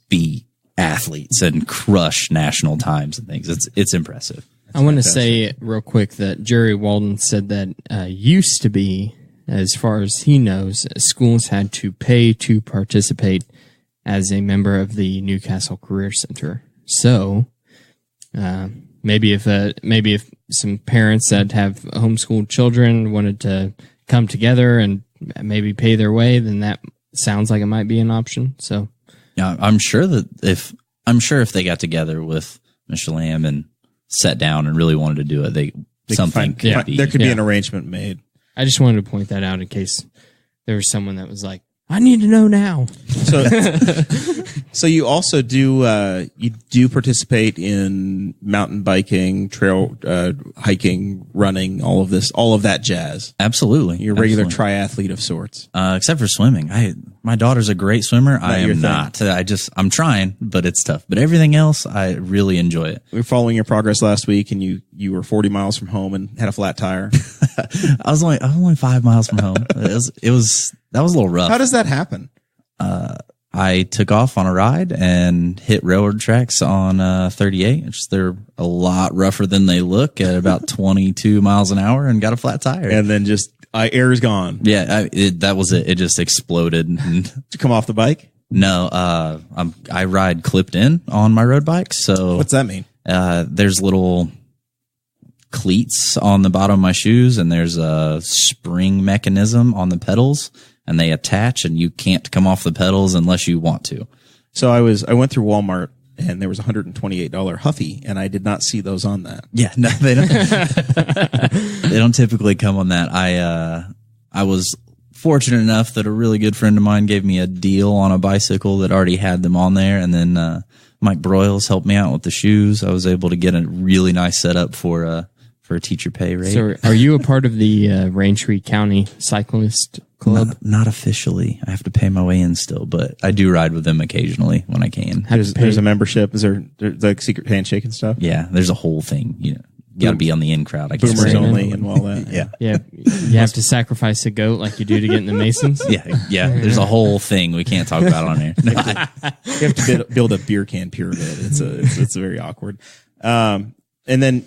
be athletes and crush national times and things. It's impressive. I want to say real quick that Jerry Walden said that used to be, as far as he knows, schools had to pay to participate as a member of the Newcastle Career Center. So maybe if some parents that have homeschooled children wanted to come together and maybe pay their way, then that sounds like it might be an option. So yeah, I'm sure if they got together with Mr. Lamb and sat down and really wanted to do it, there could be an arrangement made. I just wanted to point that out in case there was someone that was like, I need to know now. So you also do participate in mountain biking, trail hiking, running, all of that jazz. Absolutely, you're a regular triathlete of sorts. Except for swimming. My daughter's a great swimmer. I am not. I'm trying, but it's tough. But everything else, I really enjoy it. We were following your progress last week, and you were 40 miles from home and had a flat tire. I was only 5 miles from home. That was a little rough. How does that happen? I took off on a ride and hit railroad tracks on 38. They're a lot rougher than they look at about 22 miles an hour, and got a flat tire. And then just air is gone. Yeah, that was it. It just exploded. Did you come off the bike? No, I ride clipped in on my road bike. So what's that mean? There's little cleats on the bottom of my shoes, and there's a spring mechanism on the pedals, and they attach, and you can't come off the pedals unless you want to. So I went through Walmart, and there was a $128 Huffy, and I did not see those on that. Yeah, no, they don't. They don't typically come on that. I was fortunate enough that a really good friend of mine gave me a deal on a bicycle that already had them on there, and then Mike Broyles helped me out with the shoes. I was able to get a really nice setup for a teacher pay rate. So are you a part of the Raintree County Cyclist Club? Not officially. I have to pay my way in still, but I do ride with them occasionally when I can. There's a membership. Is there like secret handshake and stuff? Yeah, there's a whole thing. You got to be on the in crowd. I guess. Boomers only and all that. Yeah. You have to sacrifice a goat like you do to get in the Masons. Yeah. There's a whole thing we can't talk about on here. You have to build a beer can pyramid. It's very awkward. And then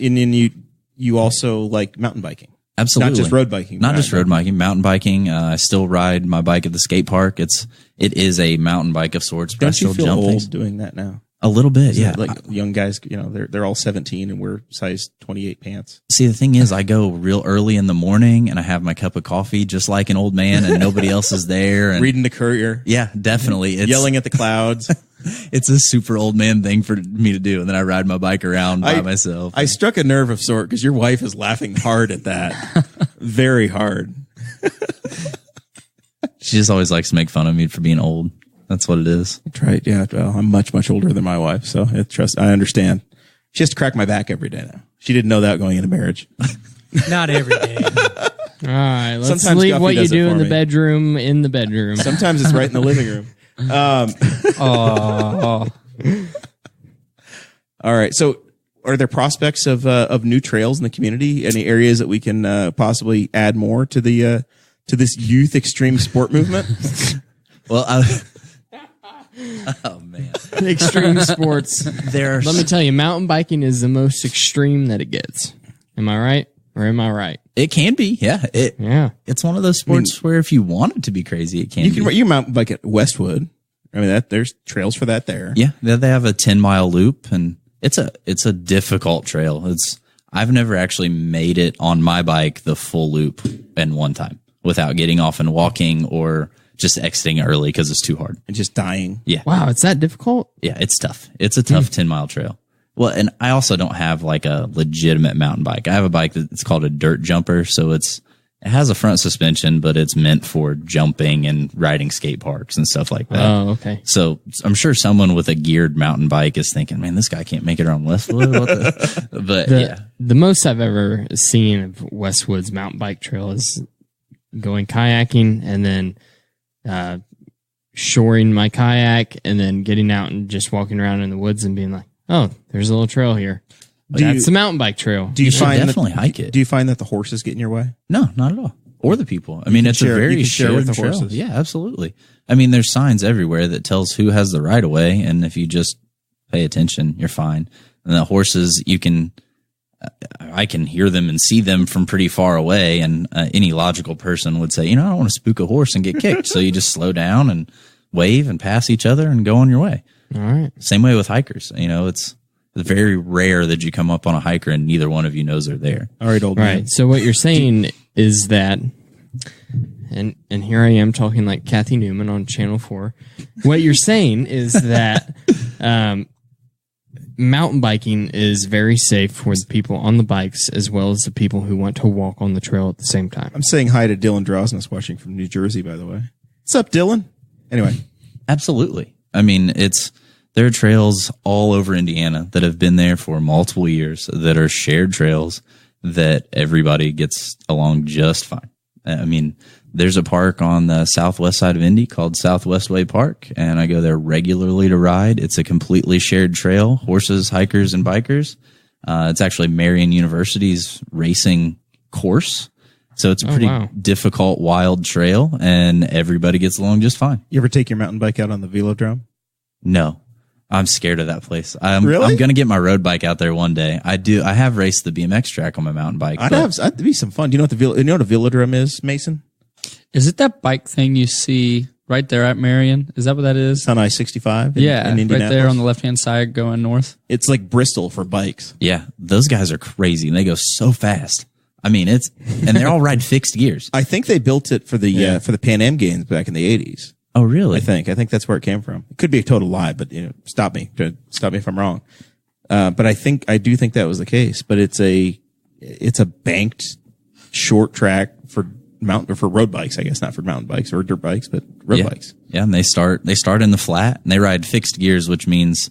you also like mountain biking. Absolutely. Not just road biking. Not just road biking, mountain biking. I still ride my bike at the skate park. It is a mountain bike of sorts. But Don't you feel old things. doing that now? A little bit, yeah. Like young guys, they're all 17 and wear size 28 pants. See, the thing is, I go real early in the morning and I have my cup of coffee just like an old man, and nobody else is there. And reading the Courier. Yeah, definitely. It's yelling at the clouds. It's a super old man thing for me to do, and then I ride my bike around by myself. I struck a nerve of sort because your wife is laughing hard at that. Very hard. She just always likes to make fun of me for being old. That's what it is. That's right. Yeah. Well, I'm much, much older than my wife, so I understand. She has to crack my back every day now. She didn't know that going into marriage. Not every day. All right. Let's Sometimes leave Guffey what you does it do for in the me. bedroom in the bedroom. Sometimes it's right in the living room. All right. So are there prospects of new trails in the community? Any areas that we can possibly add more to the to this youth extreme sport movement? Well, oh man, Extreme sports. Let me tell you, mountain biking is the most extreme that it gets. Am I right? Or am I right? It can be, yeah. It's one of those sports where if you want it to be crazy, it can. You mountain bike at Westwood. I mean, there's trails for that there. Yeah, they have a 10-mile loop, and it's a difficult trail. I've never actually made it on my bike the full loop in one time without getting off and walking or just exiting early because it's too hard and just dying. Yeah. Wow, it's that difficult? Yeah, it's tough. It's a tough 10-mile trail. Well, and I also don't have like a legitimate mountain bike. I have a bike that's called a dirt jumper. So it has a front suspension, but it's meant for jumping and riding skate parks and stuff like that. Oh, okay. So I'm sure someone with a geared mountain bike is thinking, man, this guy can't make it around Westwood. The most I've ever seen of Westwood's mountain bike trail is going kayaking and then shoring my kayak and then getting out and just walking around in the woods and being like, oh, there's a little trail here. That's the mountain bike trail. Do you definitely hike it? Do you find that the horses get in your way? No, not at all. Or the people. I mean, it's a very share with the shared trail. horses. Yeah, absolutely. I mean, there's signs everywhere that tells who has the right of way, and if you just pay attention, you're fine. And the horses, I can hear them and see them from pretty far away, and any logical person would say, I don't want to spook a horse and get kicked. So you just slow down and wave and pass each other and go on your way. All right. Same way with hikers. It's very rare that you come up on a hiker and neither one of you knows they're there. All right, old man. Right. So what you're saying is that, and here I am talking like Kathy Newman on Channel 4. What you're saying is that mountain biking is very safe for the people on the bikes as well as the people who want to walk on the trail at the same time. I'm saying hi to Dylan Drosnes watching from New Jersey, by the way. What's up, Dylan? Anyway. Absolutely. I mean, there are trails all over Indiana that have been there for multiple years that are shared trails that everybody gets along just fine. I mean, there's a park on the southwest side of Indy called Southwest Way Park, and I go there regularly to ride. It's a completely shared trail, horses, hikers, and bikers. It's actually Marion University's racing course. So it's a pretty difficult, wild trail, and everybody gets along just fine. You ever take your mountain bike out on the velodrome? No. I'm scared of that place. Really? I'm going to get my road bike out there one day. I have raced the BMX track on my mountain bike. That'd be some fun. Do you know what a velodrome is, Mason? Is it that bike thing you see right there at Marion? Is that what that is? It's on I-65 in Indianapolis. Right there on the left-hand side going north. It's like Bristol for bikes. Yeah, those guys are crazy, and they go so fast. I mean, and they all ride fixed gears. I think they built it for the Pan Am Games back in the 80s. Oh, really? I think that's where it came from. It could be a total lie, but stop me if I'm wrong. But I do think that was the case. But it's a banked short track for road bikes, I guess, not for mountain bikes or dirt bikes, but road bikes. Yeah, and they start in the flat and they ride fixed gears, which means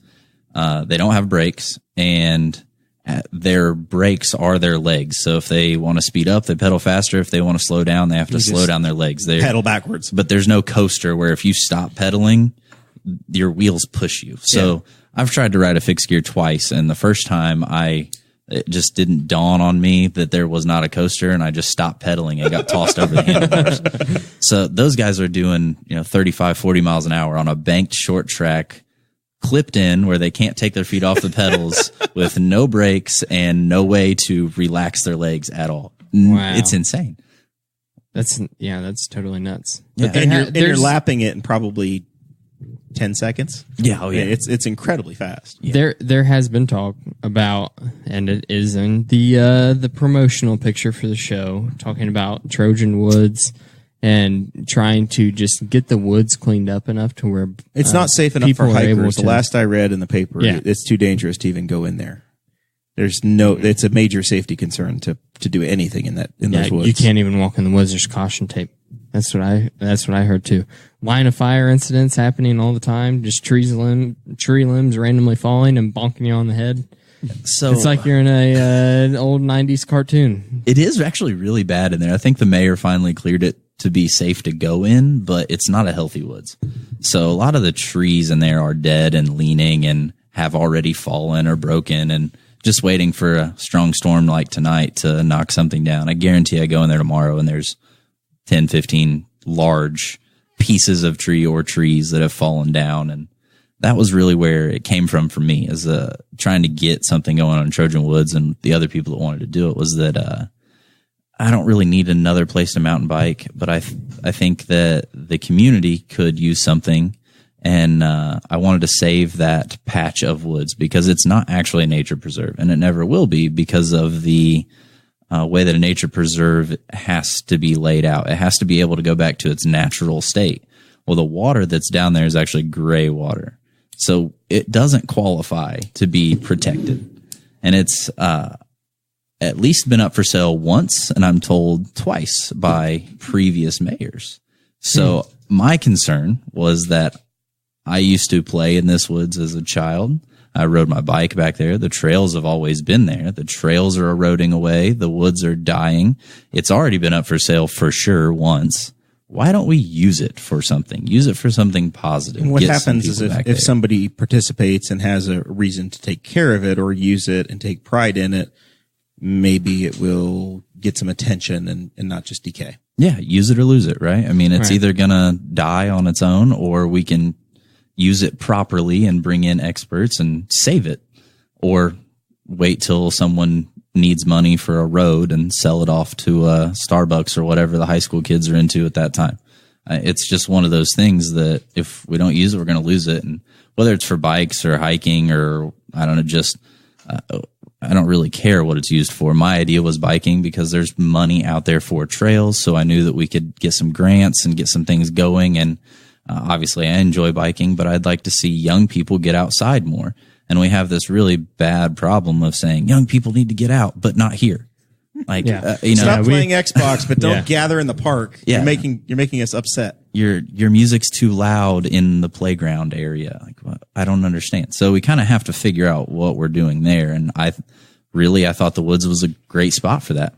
they don't have brakes, and their brakes are their legs. So if they want to speed up, they pedal faster. If they want to slow down, they have to slow down their legs. They pedal backwards. But there's no coaster where if you stop pedaling, your wheels push you. So I've tried to ride a fixed gear twice, and the first time it just didn't dawn on me that there was not a coaster, and I just stopped pedaling and got tossed over the handlebars. So those guys are doing 35, 40 miles an hour on a banked short track, clipped in where they can't take their feet off the pedals with no brakes and no way to relax their legs at all. Wow. It's insane. That's totally nuts. Yeah. And you're lapping it in probably 10 seconds. Yeah. Oh yeah. It's incredibly fast. Yeah. There has been talk about, and it is in the promotional picture for the show, talking about Trojan Woods and trying to just get the woods cleaned up enough to where it's not safe enough for hikers. The last I read in the paper, it's too dangerous to even go in there. It's a major safety concern to do anything in those woods. You can't even walk in the woods. There's caution tape. That's what I heard too. Line of fire incidents happening all the time. Just tree limbs randomly falling and bonking you on the head. So it's like you're in an old 90s cartoon. It is actually really bad in there. I think the mayor finally cleared it to be safe to go in, but it's not a healthy woods. So a lot of the trees in there are dead and leaning and have already fallen or broken and just waiting for a strong storm like tonight to knock something down. I guarantee I go in there tomorrow and there's 10, 15 large pieces of tree or trees that have fallen down. And that was really where it came from for me, as trying to get something going on in Trojan Woods, and the other people that wanted to do it, was that I don't really need another place to mountain bike, but I think that the community could use something, and I wanted to save that patch of woods because it's not actually a nature preserve, and it never will be because of the way that a nature preserve has to be laid out. It has to be able to go back to its natural state. Well, the water that's down there is actually gray water, so it doesn't qualify to be protected, and it's at least been up for sale once, and I'm told twice by previous mayors. So my concern was that I used to play in this woods as a child. I rode my bike back there. The trails have always been there. The trails are eroding away. The woods are dying. It's already been up for sale for sure once. Why don't we use it for something? Use it for something positive. And what happens is if somebody participates and has a reason to take care of it or use it and take pride in it, maybe it will get some attention and not just decay. Yeah, use it or lose it, right? I mean, it's either going to die on its own, or we can use it properly and bring in experts and save it, or wait till someone needs money for a road and sell it off to Starbucks or whatever the high school kids are into at that time. It's just one of those things that if we don't use it, we're going to lose it. And whether it's for bikes or hiking or, I don't know, just I don't really care what it's used for. My idea was biking because there's money out there for trails. So I knew that we could get some grants and get some things going. And obviously I enjoy biking, but I'd like to see young people get outside more. And we have this really bad problem of saying young people need to get out, but not here. Like, stop playing Xbox, but don't gather in the park. Yeah. You're making us upset. Your music's too loud in the playground area. Like, I don't understand. So we kind of have to figure out what we're doing there. And I thought the woods was a great spot for that.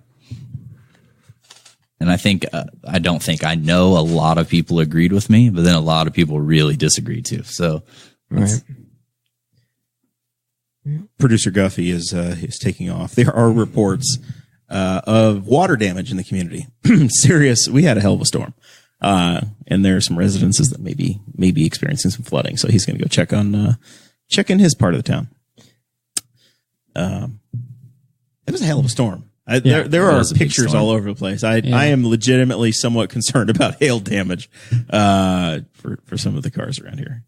And I don't think I know a lot of people agreed with me, but then a lot of people really disagreed too. So, Right. Producer Guffey is taking off. There are reports of water damage in the community. Serious. We had a hell of a storm, and there are some residences that may be experiencing some flooding. So he's going to go check in his part of the town. It was a hell of a storm. There are pictures all over the place. I am legitimately somewhat concerned about hail damage for some of the cars around here.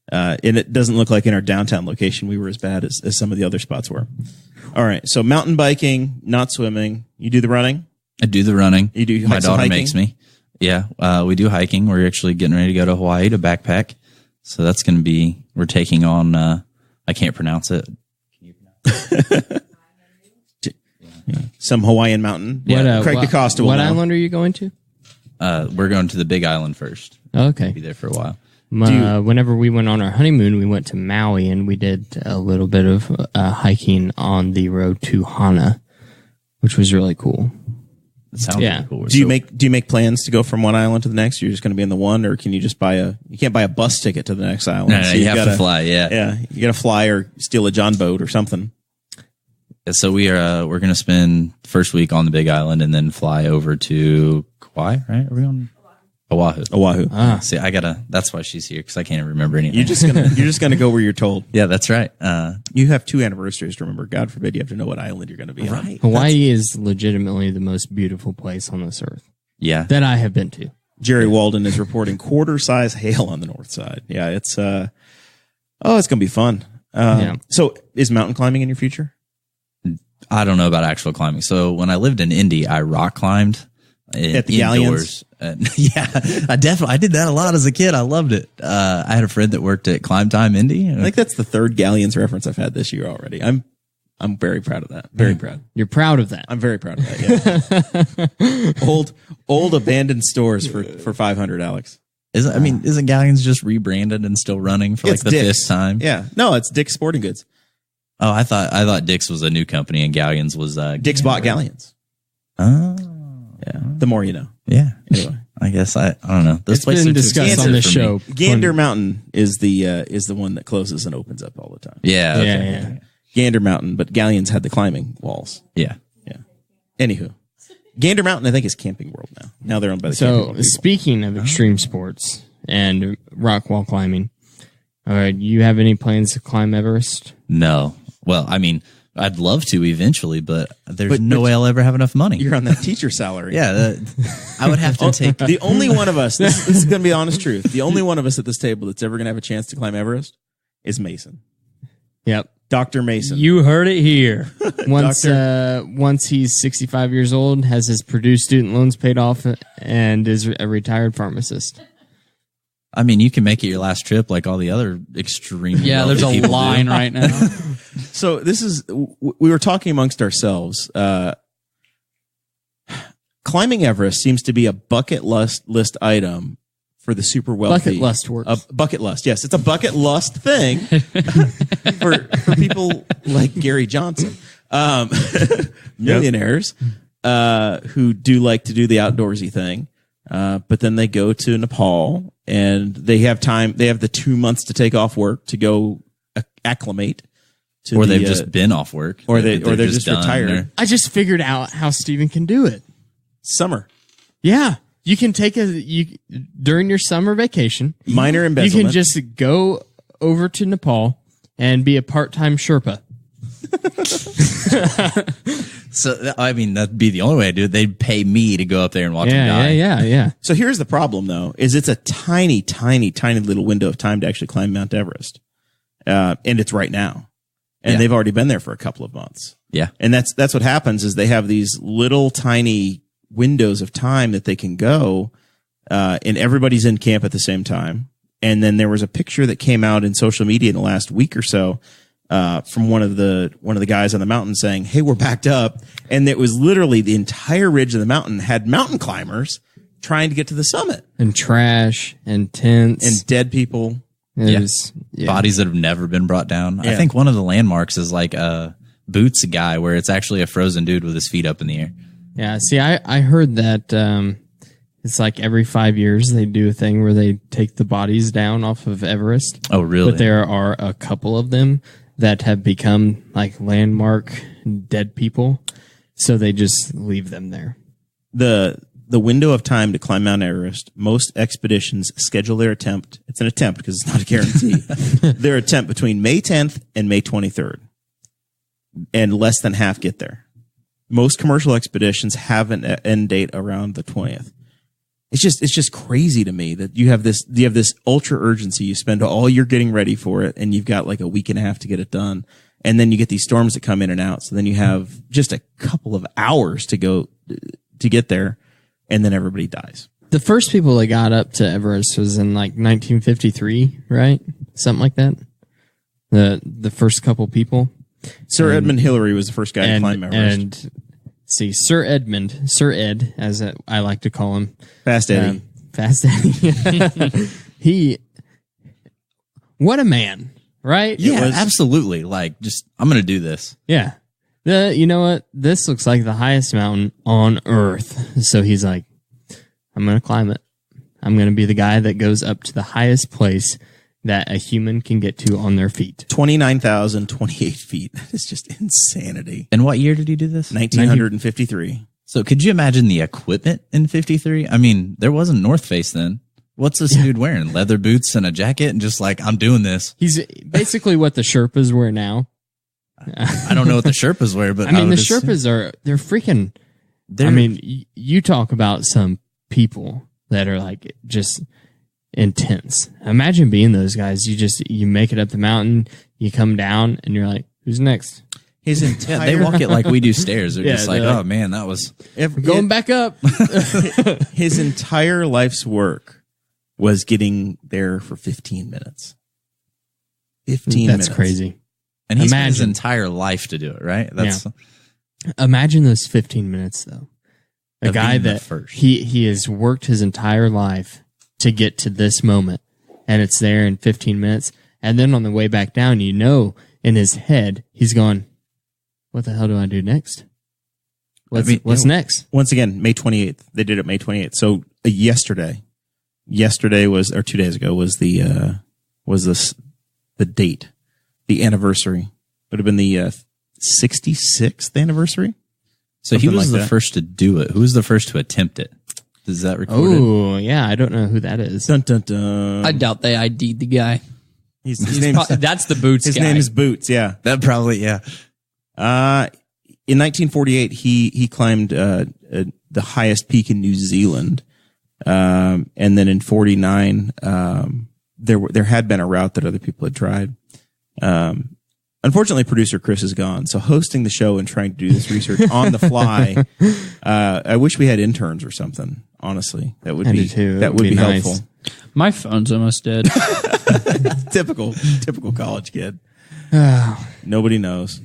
And it doesn't look like in our downtown location we were as bad as some of the other spots were. All right, so mountain biking, not swimming. You do the running? I do the running. You do My daughter hiking? makes me. Yeah, we do hiking. We're actually getting ready to go to Hawaii to backpack. So that's going to be, we're taking on, I can't pronounce it. Some Hawaiian mountain. Craig DeCosta will What know. island are you going to? We're going to the Big Island first. Okay. Be there for a while. Whenever we went on our honeymoon, we went to Maui and we did a little bit of hiking on the road to Hana, which was really cool. It sounds really cool. Do you make plans to go from one island to the next? You're just going to be in the one, or can you just you can't buy a bus ticket to the next island? No, you have to fly. Yeah, you got to fly or steal a John boat or something. So we're going to spend the first week on the Big Island and then fly over to Kauai, right? Are we on Oahu? See, that's why she's here, because I can't even remember anything. You're just gonna go where you're told. Yeah, that's right. You have 2 anniversaries to remember. God forbid you have to know what island you're going to be on. Hawaii is legitimately the most beautiful place on this earth. Yeah. That I have been to. Jerry Walden is reporting quarter-size hail on the north side. Yeah, it's going to be fun. So is mountain climbing in your future? I don't know about actual climbing. So when I lived in Indy, I rock climbed at the indoors. Yeah, I did that a lot as a kid. I loved it. I had a friend that worked at Climb Time Indy. I think that's the 3rd Galleons reference I've had this year already. I'm very proud of that. Very proud. You're proud of that. I'm very proud of that. Yeah. old abandoned stores for $500, Alex. Isn't Galleons just rebranded and still running for like the Dick's. 5th time? Yeah. No, it's Dick's Sporting Goods. Oh, I thought Dick's was a new company and Galleons was Dick's bought Galleons. Oh. Yeah. The more you know. Yeah. Anyway. I guess I don't know. It's been discussed on this show. Gander Mountain is the one that closes and opens up all the time. Yeah. Okay. Yeah. Gander Mountain, but Galleons had the climbing walls. Yeah. Yeah. Anywho, Gander Mountain I think is Camping World now. Now they're owned by the Camping World people. Speaking of extreme sports and rock wall climbing, all right, you have any plans to climb Everest? No. Well, I'd love to eventually, but there's no way I'll ever have enough money. You're on that teacher salary. Yeah, I would have to take. The only one of us, this is going to be the honest truth, the only one of us at this table that's ever going to have a chance to climb Everest is Mason. Yep. Dr. Mason. You heard it here. Once he's 65 years old, has his Purdue student loans paid off, and is a retired pharmacist. You can make it your last trip like all the other extreme. Yeah, there's a line right now. So we were talking amongst ourselves. Climbing Everest seems to be a bucket list item for the super wealthy. Bucket lust works. Bucket lust, yes. It's a bucket lust thing for people like Gary Johnson. Millionaires who do like to do the outdoorsy thing. But then they go to Nepal and they have time. They have the 2 months to take off work to go acclimate. Or they've just been off work. Or they're just retired. I just figured out how Steven can do it. Summer. Yeah. You can take during your summer vacation. Minor embezzlement. You can just go over to Nepal and be a part-time Sherpa. So, that'd be the only way to do it. They'd pay me to go up there and watch them die. Yeah. So here's the problem, though, is it's a tiny, tiny, tiny little window of time to actually climb Mount Everest. And it's right now. and they've already been there for a couple of months. Yeah. And that's what happens is they have these little tiny windows of time that they can go, and everybody's in camp at the same time. And then there was a picture that came out in social media in the last week or so, from one of the guys on the mountain saying, "Hey, we're backed up." And it was literally the entire ridge of the mountain had mountain climbers trying to get to the summit, and trash and tents and dead people. Bodies that have never been brought down. Yeah. I think one of the landmarks is like a Boots guy where it's actually a frozen dude with his feet up in the air. Yeah. See, I heard that, it's like every 5 years they do a thing where they take the bodies down off of Everest. Oh, really? But there are a couple of them that have become like landmark dead people. So they just leave them there. The window of time to climb Mount Everest, most expeditions schedule their attempt. It's an attempt because it's not a guarantee. Their attempt between May 10th and May 23rd. And less than half get there. Most commercial expeditions have an end date around the 20th. It's just crazy to me that you have this ultra urgency. You spend all year getting ready for it, and you've got like a week and a half to get it done. And then you get these storms that come in and out. So then you have just a couple of hours to go to get there. And then everybody dies. The first people that got up to Everest was in like 1953, right? Something like that. The first couple people. Sir Edmund Hillary was the first guy to climb Everest. And see, Sir Ed, as I like to call him. Fast Eddie. Fast Eddie. What a man, right? Yeah, absolutely. Like, just, I'm going to do this. Yeah. You know what? This looks like the highest mountain on Earth. So he's like, I'm going to climb it. I'm going to be the guy that goes up to the highest place that a human can get to on their feet. 29,028 feet. That is just insanity. And what year did he do this? 1953. So could you imagine the equipment in 53? I mean, there wasn't North Face then. What's this dude wearing? Leather boots and a jacket and just like, I'm doing this. He's basically what the Sherpas wear now. I don't know what the Sherpas wear, but I mean, the Sherpas they're freaking, I mean, you talk about some people that are like just intense. Imagine being those guys. You make it up the mountain, you come down, and you're like, who's next? His entire they walk it like we do stairs. They're just like, oh man, that was going back up. His entire life's work was getting there for 15 minutes. 15 minutes. That's crazy. And he's had his entire life to do it, right? Imagine those 15 minutes, though. A guy that he has worked his entire life to get to this moment, and it's there in 15 minutes. And then on the way back down, in his head, he's going, what the hell do I do next? What's next? Once again, May 28th. They did it May 28th. So yesterday was, or 2 days ago was the date. The anniversary would have been the 66th anniversary. So something he was the first to do it. Who was the first to attempt it? Is that recorded? Oh, yeah. I don't know who that is. Dun, dun, dun. I doubt they ID'd the guy. His that's the Boots His guy. name is Boots, yeah. That probably, yeah. In 1948, he climbed the highest peak in New Zealand. And then in 49, there had been a route that other people had tried. Unfortunately, producer Chris is gone. So hosting the show and trying to do this research on the fly, I wish we had interns or something. Honestly, that would be nice. helpful. My phone's almost dead. Typical college kid. Nobody knows.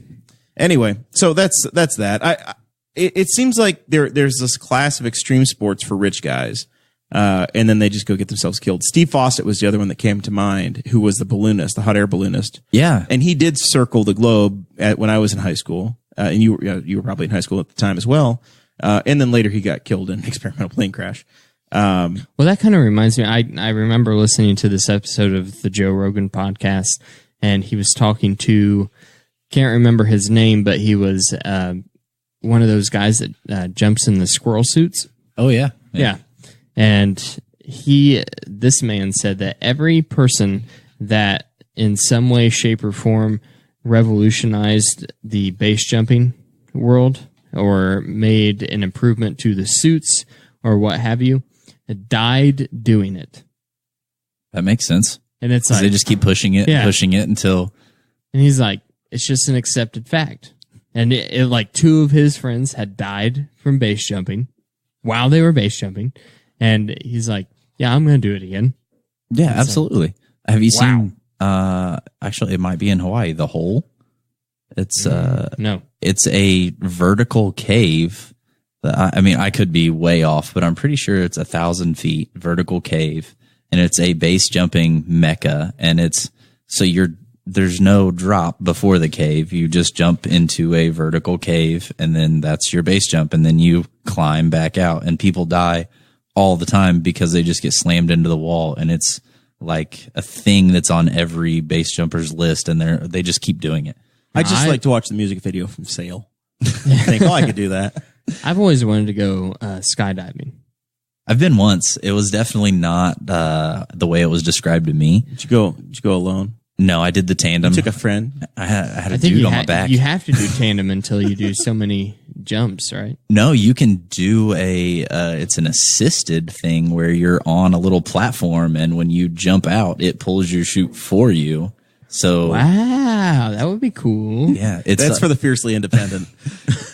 Anyway, so that's that. It seems like there's this class of extreme sports for rich guys. And then they just go get themselves killed. Steve Fawcett was the other one that came to mind, who was the balloonist, the hot air balloonist. Yeah. And he did circle the globe when I was in high school. And you were probably in high school at the time as well. And then later he got killed in an experimental plane crash. Well, that kind of reminds me. I remember listening to this episode of the Joe Rogan podcast, and he was talking to, can't remember his name, but he was one of those guys that jumps in the squirrel suits. Oh, yeah. Yeah. And this man said that every person that in some way, shape, or form revolutionized the base jumping world or made an improvement to the suits or what have you, died doing it. That makes sense. And it's like they just keep pushing it until. And he's like, it's just an accepted fact. And like 2 of his friends had died from base jumping while they were base jumping. And he's like, yeah, I'm going to do it again. Yeah, absolutely. Have you seen, actually, it might be in Hawaii, The Hole? It's, no. It's a vertical cave. I mean, I could be way off, but I'm pretty sure it's 1,000 feet vertical cave, and it's a base jumping mecca. And there's no drop before the cave. You just jump into a vertical cave, and then that's your base jump, and then you climb back out. And people die all the time because they just get slammed into the wall, and it's like a thing that's on every base jumper's list, and they just keep doing it. I just like to watch the music video from Sail. I think, I could do that. I've always wanted to go skydiving. I've been once. It was definitely not the way it was described to me. Did you go alone? No, I did the tandem. You took a friend? I had a dude on my back. You have to do tandem until you do so many jumps, right? No, you can do it's an assisted thing where you're on a little platform, and when you jump out, it pulls your chute for you. So wow, that would be cool. Yeah, that's for the fiercely independent.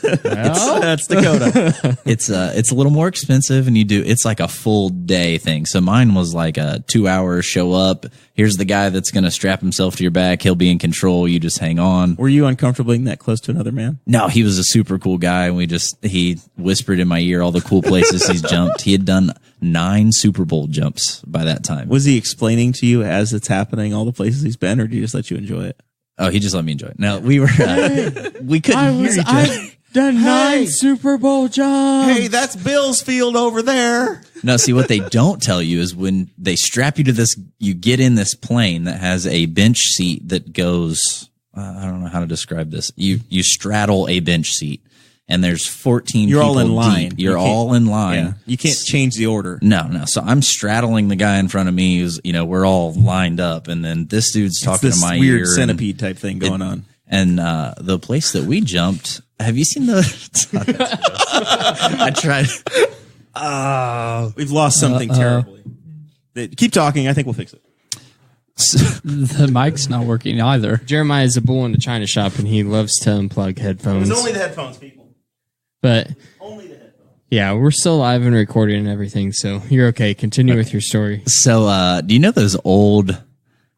That's Dakota. It's a little more expensive, and it's like a full day thing. So mine was like a 2-hour show up. Here's the guy that's going to strap himself to your back. He'll be in control. You just hang on. Were you uncomfortable being that close to another man? No, he was a super cool guy, and he whispered in my ear all the cool places he's jumped. He had done 9 Super Bowl jumps by that time. Was he explaining to you as it's happening all the places he's been, or did he just let you enjoy it? Oh, he just let me enjoy it. No, we were we couldn't hear each other. I've done 9 Super Bowl jumps. Hey, that's Bill's field over there. No, see, what they don't tell you is when they strap you to this, you get in this plane that has a bench seat that goes, I don't know how to describe this. You straddle a bench seat, and there's 14 You're people all in line. deep. You're all in line. Yeah. You can't change the order. No. So I'm straddling the guy in front of me who's, we're all lined up, and then this dude's talking to my ear. Weird centipede type thing going on. And the place that we jumped, have you seen the... I tried... We've lost something terribly. Keep talking. I think we'll fix it. The mic's not working either. Jeremiah is a bull in the china shop, and he loves to unplug headphones. It's only the headphones, people. But Only the headphones. yeah, we're still live and recording and everything, so you're okay. Continue with your story. So, do you know those old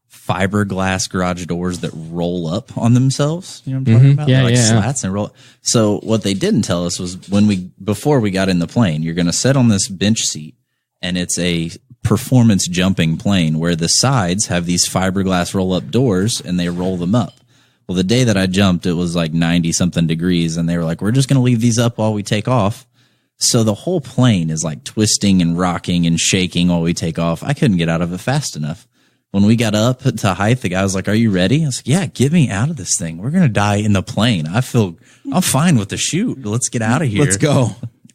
fiberglass garage doors that roll up on themselves? You know what I'm talking about? Yeah, They're like yeah. slats and roll. So what they didn't tell us was before we got in the plane, you're going to sit on this bench seat, and it's a performance jumping plane where the sides have these fiberglass roll up doors, and they roll them up. Well, the day that I jumped, it was like 90 something degrees, and they were like, we're just going to leave these up while we take off. So the whole plane is like twisting and rocking and shaking while we take off. I couldn't get out of it fast enough. When we got up to height, the guy was like, are you ready? I was like, yeah, get me out of this thing. We're going to die in the plane. I'm fine with the chute. Let's get out of here. Let's go.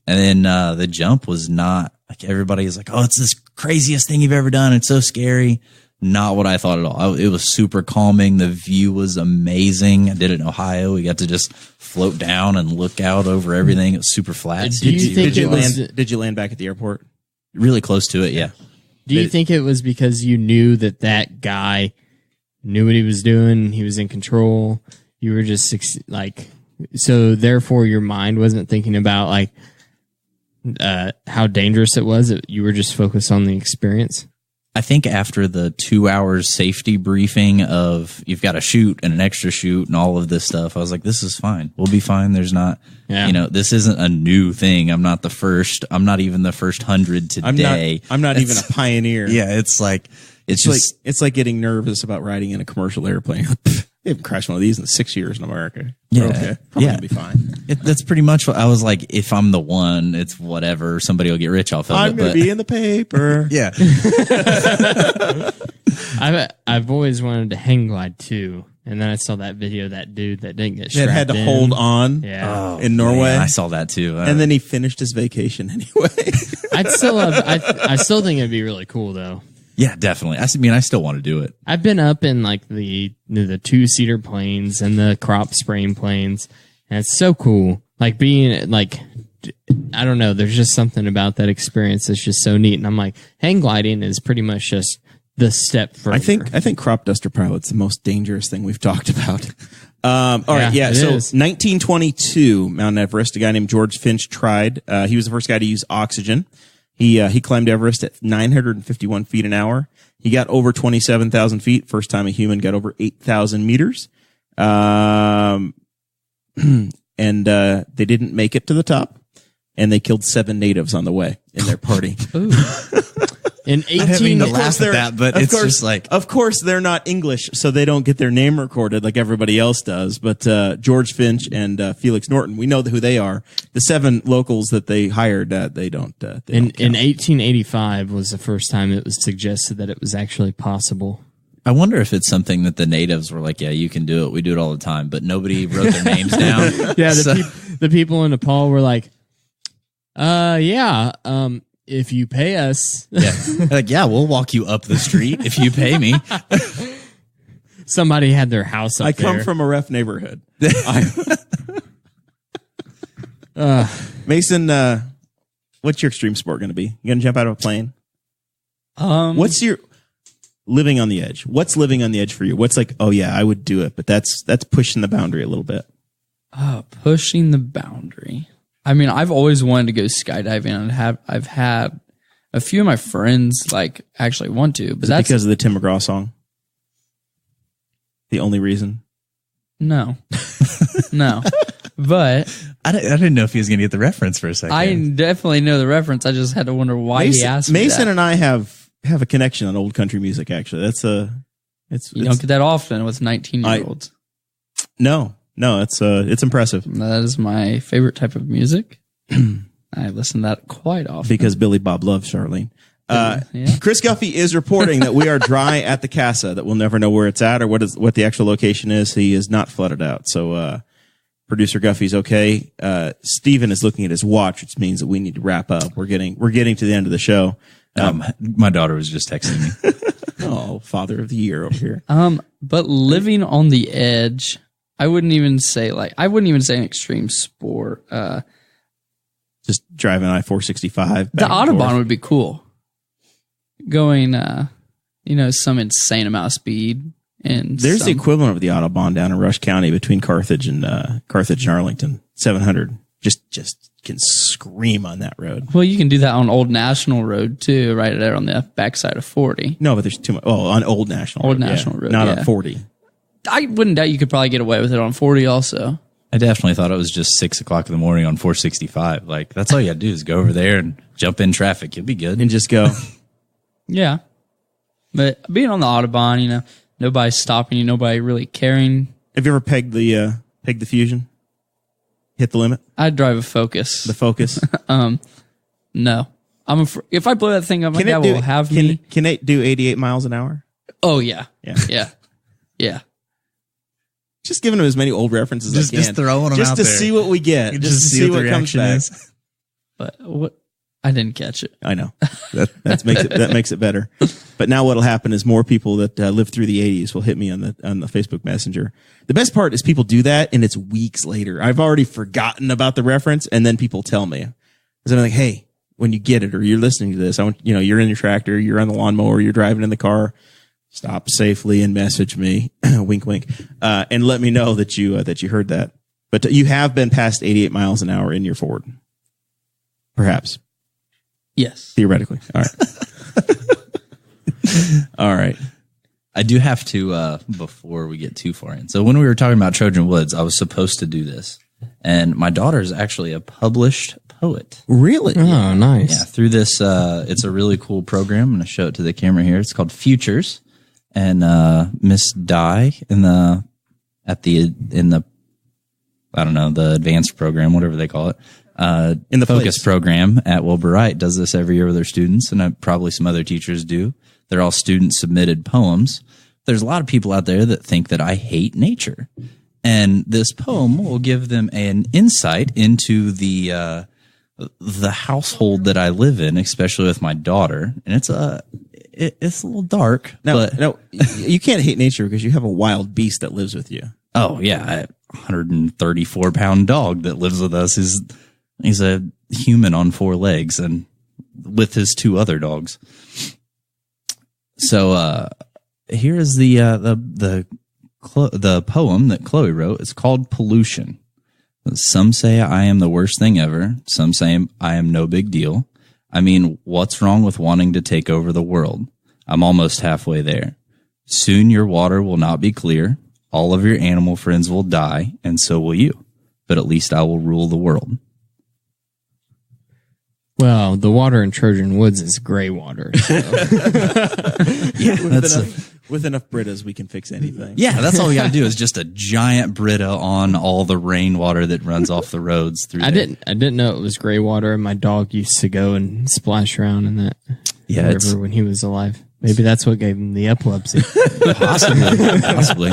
And then the jump was not like everybody is like, oh, it's this craziest thing you've ever done. It's so scary. Not what I thought at all. It was super calming. The view was amazing. I did it in Ohio. We got to just float down and look out over everything. It was super flat. Did you land back at the airport? Really close to it, yeah. Do you think it was because you knew that guy knew what he was doing? He was in control. You were just like, so therefore your mind wasn't thinking about like how dangerous it was. You were just focused on the experience. I think after the 2 hours safety briefing of you've got a chute and an extra chute and all of this stuff, I was like, this is fine. We'll be fine. There's not, this isn't a new thing. I'm not the first. I'm not even the first 100 today. I'm not even a pioneer. Yeah. It's like getting nervous about riding in a commercial airplane. They haven't crashed one of these in 6 years in America. Yeah. We're okay. Probably gonna be fine. That's pretty much what I was like. If I'm the one, it's whatever. Somebody will get rich off of it. I'm going to be in the paper. Yeah. I've always wanted to hang glide too. And then I saw that video of that dude that didn't get strapped That had to in. hold on in Norway. Man, I saw that too. And then he finished his vacation anyway. I still think it'd be really cool though. Yeah, definitely. I still want to do it. I've been up in like the 2-seater planes and the crop spraying planes, and it's so cool. Like being like, I don't know. There's just something about that experience that's just so neat. And I'm like, hang gliding is pretty much just the step further. I think crop duster pilot's the most dangerous thing we've talked about. All right, yeah. it So is. 1922, Mount Everest. A guy named George Finch tried. He was the first guy to use oxygen. He climbed Everest at 951 feet an hour. He got over 27,000 feet. First time a human got over 8,000 meters. And they didn't make it to the top. And they killed 7 natives on the way in their party. In I didn't mean to 18, laugh at that, but it's just like, Of course, they're not English, so they don't get their name recorded like everybody else does. But George Finch and Felix Norton, we know who they are. The 7 locals that they hired, they don't. in 1885 was the first time it was suggested that it was actually possible. I wonder if it's something that the natives were like, yeah, you can do it. We do it all the time, but nobody wrote their names down. Yeah, So- the people in Nepal were like, if you pay us. yeah. Like, yeah, we'll walk you up the street if you pay me. Somebody had their house up I there. come from a rough neighborhood. Mason, what's your extreme sport going to be? You going to jump out of a plane? What's your living on the edge? What's living on the edge for you? What's like, oh yeah, I would do it, but that's pushing the boundary a little bit. Pushing the boundary. I mean, I've always wanted to go skydiving, and I've had a few of my friends like actually want to, but that's Because of the Tim McGraw song. The only reason. no, no. But I didn't know if he was going to get the reference for a second. I definitely know the reference. I just had to wonder why he asked me Mason that. and I have a connection on old country music. Actually, You don't get that often with 19-year-olds. No, it's impressive That is my favorite type of music. I listen to that quite often. because Billy Bob loves Charlene. Yeah. Chris Guffey is reporting that we are dry at the casa, that we'll never know where it's at or what the actual location is. He is not flooded out. So, producer Guffey's okay. Steven is looking at his watch, which means that we need to wrap up. We're getting to the end of the show. My daughter was just texting me. Oh, father of the year over here. But living on the edge, I wouldn't even say an extreme sport. Just driving I-465. The Autobahn would be cool. Going, some insane amount of speed. And There's the equivalent of the Autobahn down in Rush County between Carthage and Arlington. 700. Just can scream on that road. Well, you can do that on Old National Road too, right there on the backside of 40. No, but there's too much. Oh, on Old National Old Road. National Road, Not yeah. on 40. I wouldn't doubt you could probably get away with it on 40 also. I definitely thought it was just 6 o'clock in the morning on 465. Like, that's all you gotta do is go over there and jump in traffic. You'll be good. And just go. Yeah. But being on the Autobahn, nobody's stopping you, nobody really caring. Have you ever pegged the Fusion? Hit the limit? I'd drive a Focus. The Focus? No. If I blow that thing up, my dad will have me. Can it do 88 miles an hour? Oh, yeah. Yeah. Yeah. Yeah. Just giving him as many old references as I can. Just throwing them just out to there. see what we get. Just to see what comes back. But what? I didn't catch it. I know that makes it better. But now what'll happen is more people that lived through the 80s will hit me on the Facebook Messenger. The best part is people do that and it's weeks later. I've already forgotten about the reference, and then people tell me, because I'm like, hey, when you get it or you're listening to this, I want you're in your tractor, you're on the lawnmower, you're driving in the car, stop safely and message me, wink, wink, and let me know that you heard that. But you have been past 88 miles an hour in your Ford, perhaps. Yes. Theoretically. All right. All right. I do have to, before we get too far in. So when we were talking about Trojan Woods, I was supposed to do this. And my daughter is actually a published poet. Really? Oh, nice. Yeah, through this, it's a really cool program. I'm going to show it to the camera here. It's called Futures. And Miss Di in the advanced program, whatever they call it, In the focus place. program at Wilbur Wright does this every year with their students, and probably some other teachers do. They're all student submitted poems. There's a lot of people out there that think that I hate nature, and this poem will give them an insight into the household that I live in, especially with my daughter. And it's a little dark. No, but no, you can't hate nature because you have a wild beast that lives with you. oh yeah, a 134-pound dog that lives with us he's a human on 4 legs and with his 2 other dogs. So here is the the poem that Chloe wrote is called Pollution. Some say I am the worst thing ever. Some say I am no big deal. I mean, what's wrong with wanting to take over the world? I'm almost halfway there. Soon your water will not be clear. All of your animal friends will die, and so will you. But at least I will rule the world. Well, the water in Trojan Woods is gray water. So. Yeah, with enough Britas, we can fix anything. Yeah, that's all we got to do is just a giant Brita on all the rainwater that runs off the roads through. I didn't know it was gray water. And my dog used to go and splash around in that river when he was alive. Maybe that's what gave him the epilepsy. Possibly.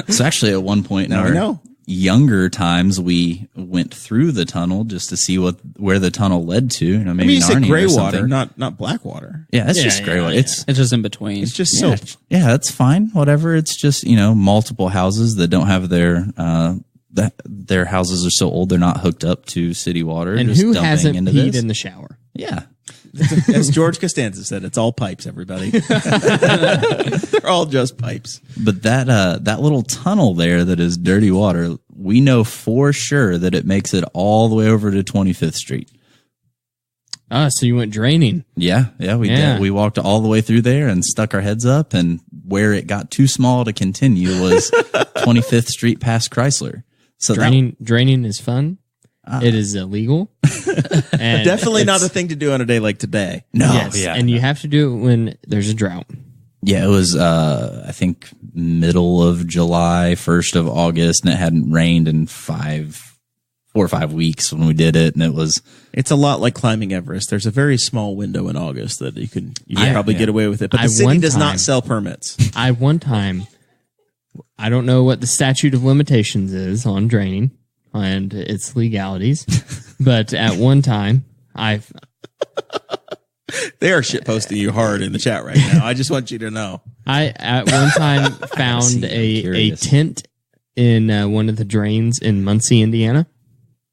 So actually, at one point in our younger times, we went through the tunnel just to see where the tunnel led to. You know, maybe you said Narnia gray or water, something. not black water. Yeah, it's just gray water. Yeah. It's just in between. It's just soap. Yeah, that's fine. Whatever. It's just, multiple houses that don't have their houses are so old they're not hooked up to city water. And just who dumping hasn't into peed this. in the shower? Yeah. As George Costanza said, it's all pipes, everybody. They're all just pipes. But that little tunnel there that is dirty water, we know for sure that it makes it all the way over to 25th Street. Oh, so you went draining. Yeah, we did. We walked all the way through there and stuck our heads up, and where it got too small to continue was 25th Street past Chrysler. So draining is fun. It is illegal. And definitely not a thing to do on a day like today. No, yes, and you have to do it when there's a drought. Yeah, it was, I think, middle of July, 1st of August, and it hadn't rained in 4 or 5 weeks when we did it, and it's a lot like climbing Everest. There's a very small window in August that you can probably get away with it, but the city does not sell permits. One time, I don't know what the statute of limitations is on draining and its legalities, but at one time, they are shitposting you hard in the chat right now. I just want you to know. I at one time found a tent in one of the drains in Muncie, Indiana.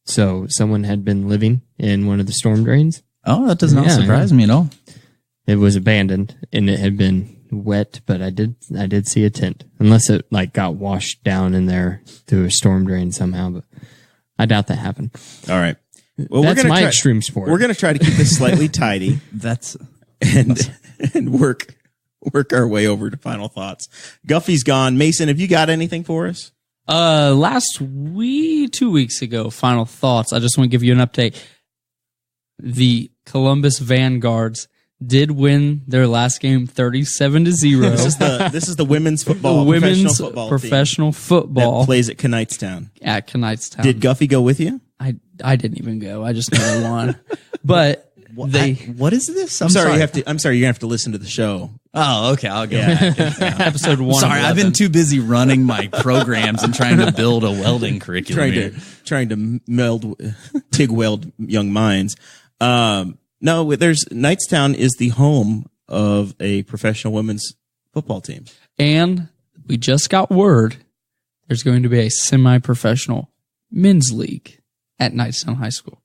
So someone had been living in one of the storm drains. Oh, that does not surprise me at all. It was abandoned and it had been wet, but I did see a tent, unless it got washed down in there through a storm drain somehow. But I doubt that happened. All right. Well, that's my extreme sport. We're going to try to keep this slightly tidy. and work our way over to final thoughts. Guffey's gone. Mason, have you got anything for us? 2 weeks ago, final thoughts. I just want to give you an update. The Columbus Vanguards did win their last game 37-0. This is the women's football, professional football that plays at Knightstown. At Knightstown. Did Guffey go with you? I didn't even go. I just know they won. But what is this? I'm sorry. You're gonna have to listen to the show. Oh, okay. I'll go. Episode 1. Sorry, I've been too busy running my programs and trying to build a welding curriculum. Trying to TIG weld young minds. No, Knightstown is the home of a professional women's football team. And we just got word there's going to be a semi-professional men's league at Knightstown High School.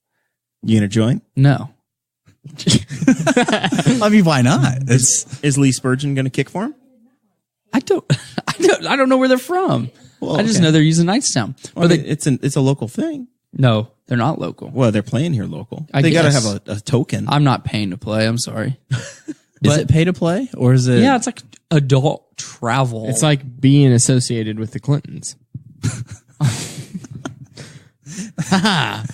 You gonna join? No. I mean, why not? Is Lee Spurgeon gonna kick for him? I don't know where they're from. Well, I just know they're using Knightstown. Well, it's a local thing. No, they're not local. Well, they're playing here local. I They got to guess. have a token. I'm not paying to play. I'm sorry. Is it pay to play or is it? Yeah, it's like adult travel. It's like being associated with the Clintons.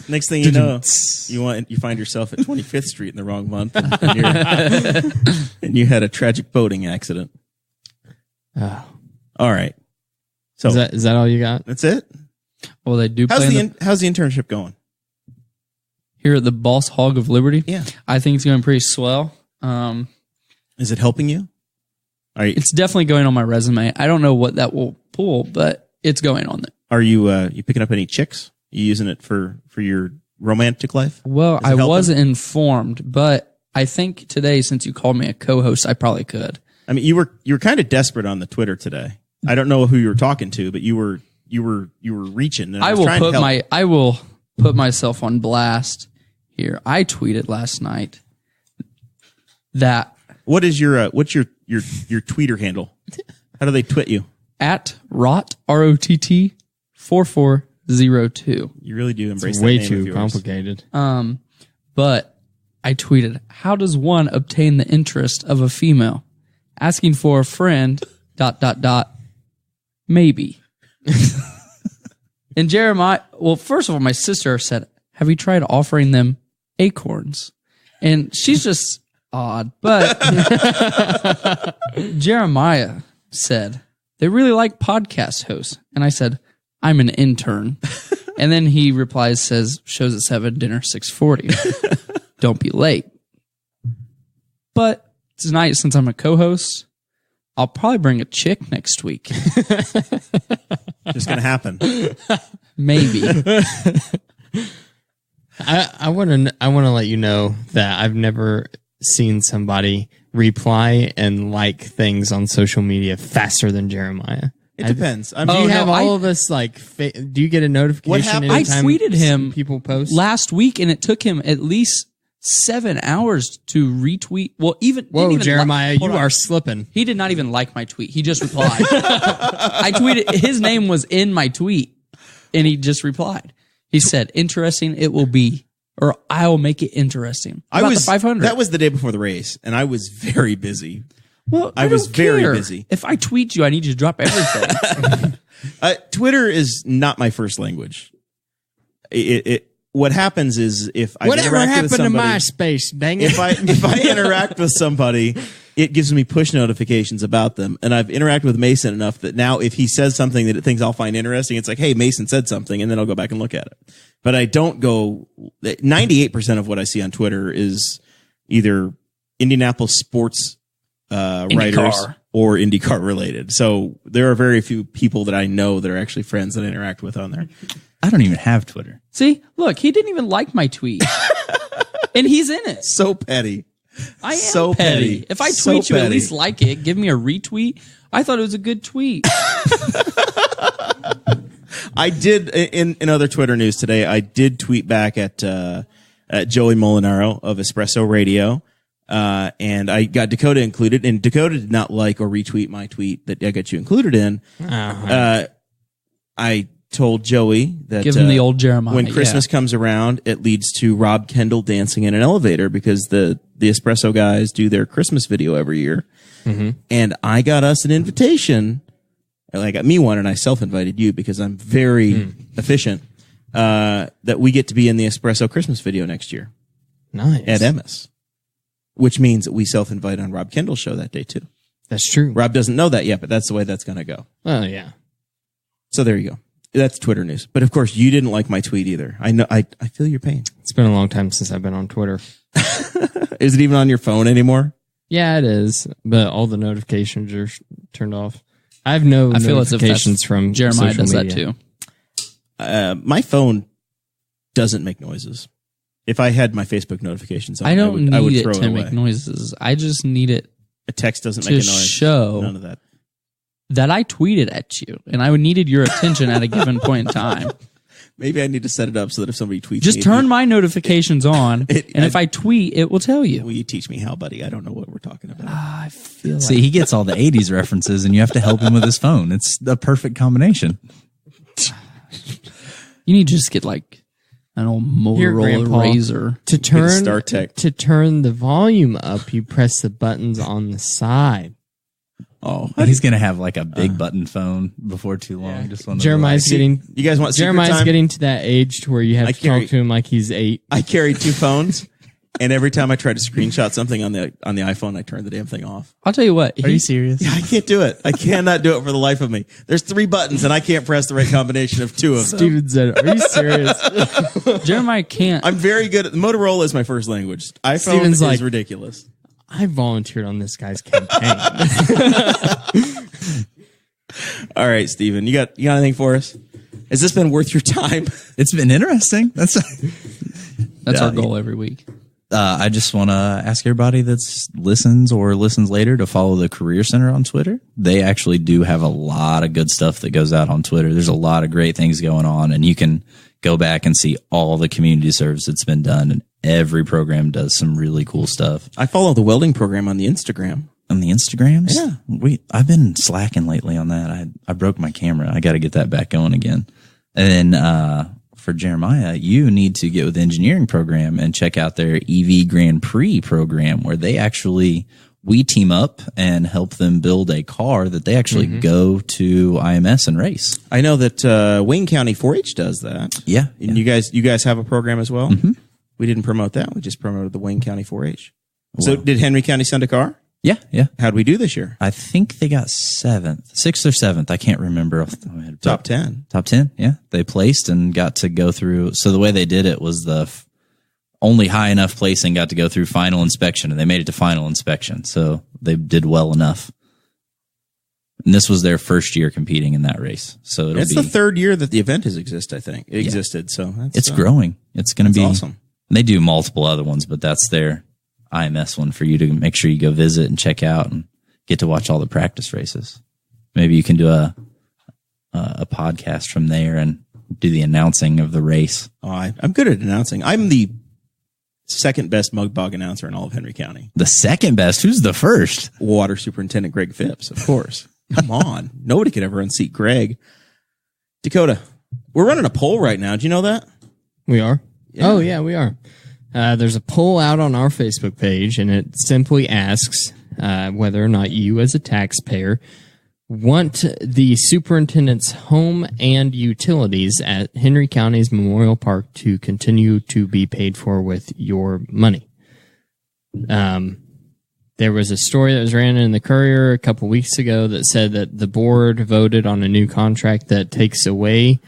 Next thing you know, you find yourself at 25th Street in the wrong month, and you had a tragic boating accident. All right. So is that all you got? That's it. Well, they do. How's the internship going? Here at the Boss Hog of Liberty? Yeah. I think it's going pretty swell. Is it helping you? It's definitely going on my resume. I don't know what that will pull, but it's going on there. Are you picking up any chicks? You using it for your romantic life? Well, I wasn't informed, but I think today, since you called me a co-host, I probably could. I mean, you were kind of desperate on the Twitter today. I don't know who you were talking to, but you were reaching. And I will put myself on blast here. I tweeted last night that what's your Twitter handle? How do they twit you? at rot, ROTT 4402. You really do embrace It's that way name of too yours. complicated. But I tweeted, how does one obtain the interest of a female? Asking for a friend, ... maybe. And Jeremiah, well, first of all, my sister said, have you tried offering them acorns? And she's just odd. But Jeremiah said, they really like podcast hosts. And I said, I'm an intern. And then he replies, says, shows at 7, dinner 6:40. Don't be late. But tonight, since I'm a co-host, I'll probably bring a chick next week. Just going to happen. Maybe. I want to let you know that I've never seen somebody reply and like things on social media faster than Jeremiah. It depends. Do you have all of us like? Do you get a notification? I anytime tweeted him people post last week, and it took him at least 7 hours to retweet. Well, Whoa, Jeremiah, you are slipping. He did not even like my tweet. He just replied. I tweeted. His name was in my tweet, and he just replied. He said, "Interesting, it will be, or I will make it interesting." About the 500. That was the day before the race, and I was very busy. Well, I was don't very care. busy. If I tweet you, I need you to drop everything. Twitter is not my first language. What happens is if I Whatever interact happened with to somebody, MySpace? Dang it! if I interact with somebody, it gives me push notifications about them, and I've interacted with Mason enough that now if he says something that it thinks I'll find interesting, it's like, hey, Mason said something, and then I'll go back and look at it. But I don't go. 98% of what I see on Twitter is either Indianapolis sports writers or IndyCar related. So there are very few people that I know that are actually friends that I interact with on there. I don't even have Twitter. See, look, he didn't even like my tweet, and he's in it. So petty. I am So petty. petty. If I So tweet you, at petty. least like it. Give me a retweet. I thought it was a good tweet. I did in other Twitter news today. I did tweet back at Joey Molinaro of Espresso Radio, and I got Dakota included. And Dakota did not like or retweet my tweet that I got you included in. I told Joey that Give him the old Jeremiah. when Christmas comes around, it leads to Rob Kendall dancing in an elevator because the Espresso guys do their Christmas video every year. Mm-hmm. And I got us an invitation. I got me one, and I self-invited you because I'm very efficient, that we get to be in the Espresso Christmas video next year. Nice. At Emmis, which means that we self-invite on Rob Kendall's show that day too. That's true. Rob doesn't know that yet, but that's the way that's going to go. Oh yeah. So there you go. That's Twitter news. But of course, you didn't like my tweet either. I know. I feel your pain. It's been a long time since I've been on Twitter. Is it even on your phone anymore? Yeah, it is. But all the notifications are turned off. I have no I feel as if notifications that's from Jeremiah social does media. that too. My phone doesn't make noises. If I had my Facebook notifications on, I don't I would need throw it it to away. make noises. I just need it A text doesn't to make a noise. show None of that. that I tweeted at you, and I needed your attention at a given point in time. Maybe I need to set it up so that if somebody tweets Just me, turn my notifications on, and if I- I tweet, it will tell you. Will you teach me how, buddy? I don't know what we're talking about. I feel like See, he gets all the 80s references, and you have to help him with his phone. It's the perfect combination. you need to just get like an old Here, Motorola Grandpa. razor. To turn StarTech. to turn the volume up, you press the buttons on the side. Oh, He's going to have like a big button phone before too long. Just one of those, Jeremiah's like- getting you guys want secret Jeremiah's time? getting to that age to where you have I to carry- talk to him like he's 8. I carry 2 phones, and every time I try to screenshot something on the iPhone, I turn the damn thing off. I'll tell you what. Are you serious? I can't do it. I cannot do it for the life of me. There's 3 buttons, and I can't press the right combination of 2 of them. Steven said, "Are you serious?" Jeremiah can't. I'm very good at Motorola is my first language. iPhone Steven's is like- ridiculous. I volunteered on this guy's campaign. All right, Steven, you got anything for us? Has this been worth your time? It's been interesting. That's That's our goal every week. I just want to ask everybody that's listens or listens later to follow the Career Center on Twitter. They actually do have a lot of good stuff that goes out on Twitter. There's a lot of great things going on, and you can go back and see all the community service that's been done, and every program does some really cool stuff. I follow the welding program on the Instagram. On the Instagrams? Yeah. I've been slacking lately on that. I broke my camera. I got to get that back going again. And then, for Jeremiah, you need to get with the engineering program and check out their EV Grand Prix program where we team up and help them build a car that they actually go to IMS and race. I know that Wayne County 4-H does that. Yeah. And you guys have a program as well? Mm-hmm. We didn't promote that. We just promoted the Wayne County 4-H. So did Henry County send a car? Yeah. How'd we do this year? I think they got 6th or 7th. I can't remember off the top of my head. Top 10. Top 10, yeah. They placed and got to go through. So the way they did it was the only high enough placing got to go through final inspection, and they made it to final inspection. So they did well enough. And this was their first year competing in that race. So it's the third year that the event has existed. So it's growing. It's going to be awesome. They do multiple other ones, but that's their IMS one for you to make sure you go visit and check out and get to watch all the practice races. Maybe you can do a podcast from there and do the announcing of the race. Oh, I'm good at announcing. I'm the second best mug bog announcer in all of Henry County. The second best? Who's the first? Water Superintendent Greg Phipps, of course. Come on. Nobody could ever unseat Greg. Dakota, we're running a poll right now. Do you know that? We are? Yeah. Oh, yeah, we are. There's a poll out on our Facebook page, and it simply asks whether or not you, as a taxpayer, want the superintendent's home and utilities at Henry County's Memorial Park to continue to be paid for with your money. There was a story that was ran in the Courier a couple weeks ago that said that the board voted on a new contract that takes away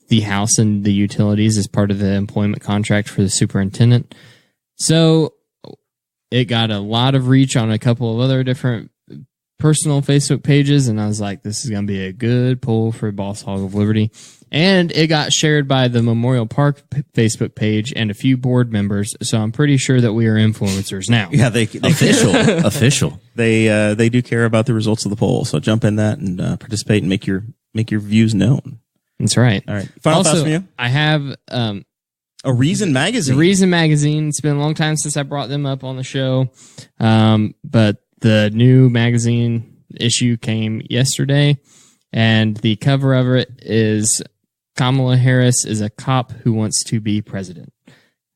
the house and the utilities as part of the employment contract for the superintendent. So it got a lot of reach on a couple of other different personal Facebook pages, and I was like, this is going to be a good poll for Boss Hog of Liberty. And it got shared by the Memorial Park Facebook page and a few board members, so I'm pretty sure that we are influencers now. Yeah, they official. They do care about the results of the poll, so jump in that and participate and make your views known. That's right. All right. Final thoughts from you? I have a Reason magazine. The Reason magazine. It's been a long time since I brought them up on the show, but the new magazine issue came yesterday, and the cover of it is Kamala Harris is a cop who wants to be president.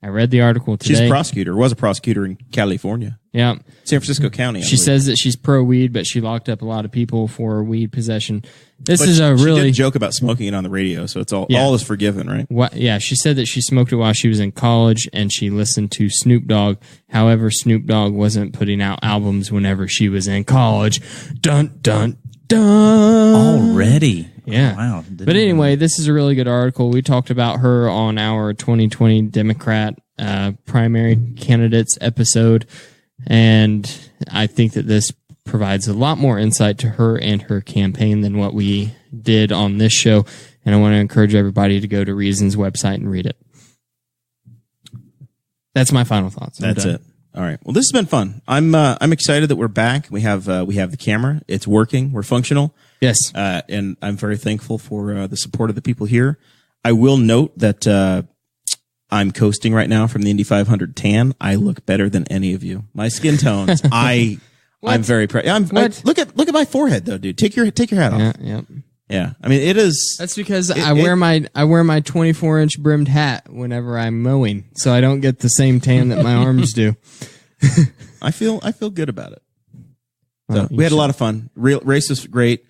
I read the article today. She's a prosecutor, was a prosecutor in California. Yeah. San Francisco County. She says that she's pro-weed, but she locked up a lot of people for weed possession. She did a joke about smoking it on the radio, so it's all is forgiven, right? Yeah, she said that she smoked it while she was in college, and she listened to Snoop Dogg. However, Snoop Dogg wasn't putting out albums whenever she was in college. Dun, dun, dun. Already? Yeah. Wow. But anyway, this is a really good article. We talked about her on our 2020 Democrat primary candidates episode, and I think that this provides a lot more insight to her and her campaign than what we did on this show. And I want to encourage everybody to go to Reason's website and read it. That's my final thoughts. That's it. All right. Well, this has been fun. I'm excited that we're back. We have the camera. It's working. We're functional. Yes. And I'm very thankful for the support of the people here. I will note that I'm coasting right now from the Indy 500 tan. I look better than any of you. My skin tones. I'm very proud. Look at my forehead though, dude. Take your hat off. Yeah. Yeah. I mean, it is. That's because I wear my 24-inch brimmed hat whenever I'm mowing, so I don't get the same tan that my arms do. I feel good about it. So we had a lot of fun. Race was great.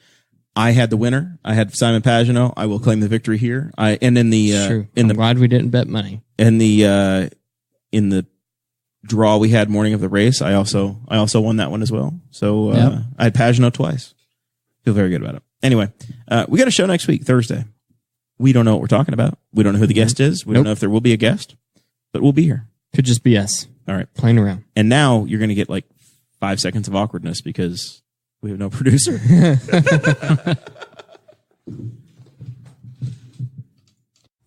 I had the winner. I had Simon Pagano. I will claim the victory here. I'm glad we didn't bet money. In the draw we had morning of the race, I also won that one as well. So I had Pagano twice. Feel very good about it. Anyway, we got a show next week, Thursday. We don't know what we're talking about. We don't know who the guest is. We don't know if there will be a guest, but we'll be here. Could just be us. All right. Playing around. And now you're going to get like 5 seconds of awkwardness because we have no producer.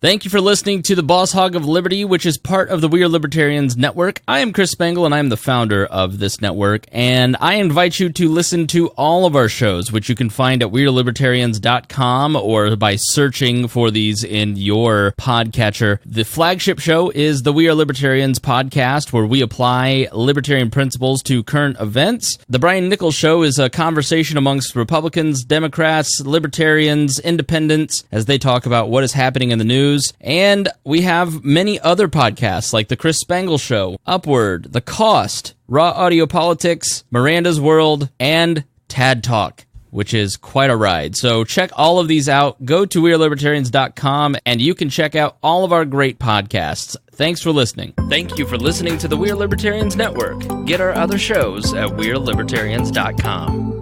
Thank you for listening to the Boss Hog of Liberty, which is part of the We Are Libertarians Network. I am Chris Spangle, and I am the founder of this network, and I invite you to listen to all of our shows, which you can find at wearelibertarians.com or by searching for these in your podcatcher. The flagship show is the We Are Libertarians podcast, where we apply libertarian principles to current events. The Brian Nichols Show is a conversation amongst Republicans, Democrats, Libertarians, Independents, as they talk about what is happening in the news. And we have many other podcasts like The Chris Spangle Show, Upward, The Cost, Raw Audio Politics, Miranda's World, and Tad Talk, which is quite a ride. So check all of these out. Go to wearelibertarians.com and you can check out all of our great podcasts. Thanks for listening. Thank you for listening to the We Are Libertarians Network. Get our other shows at wearelibertarians.com.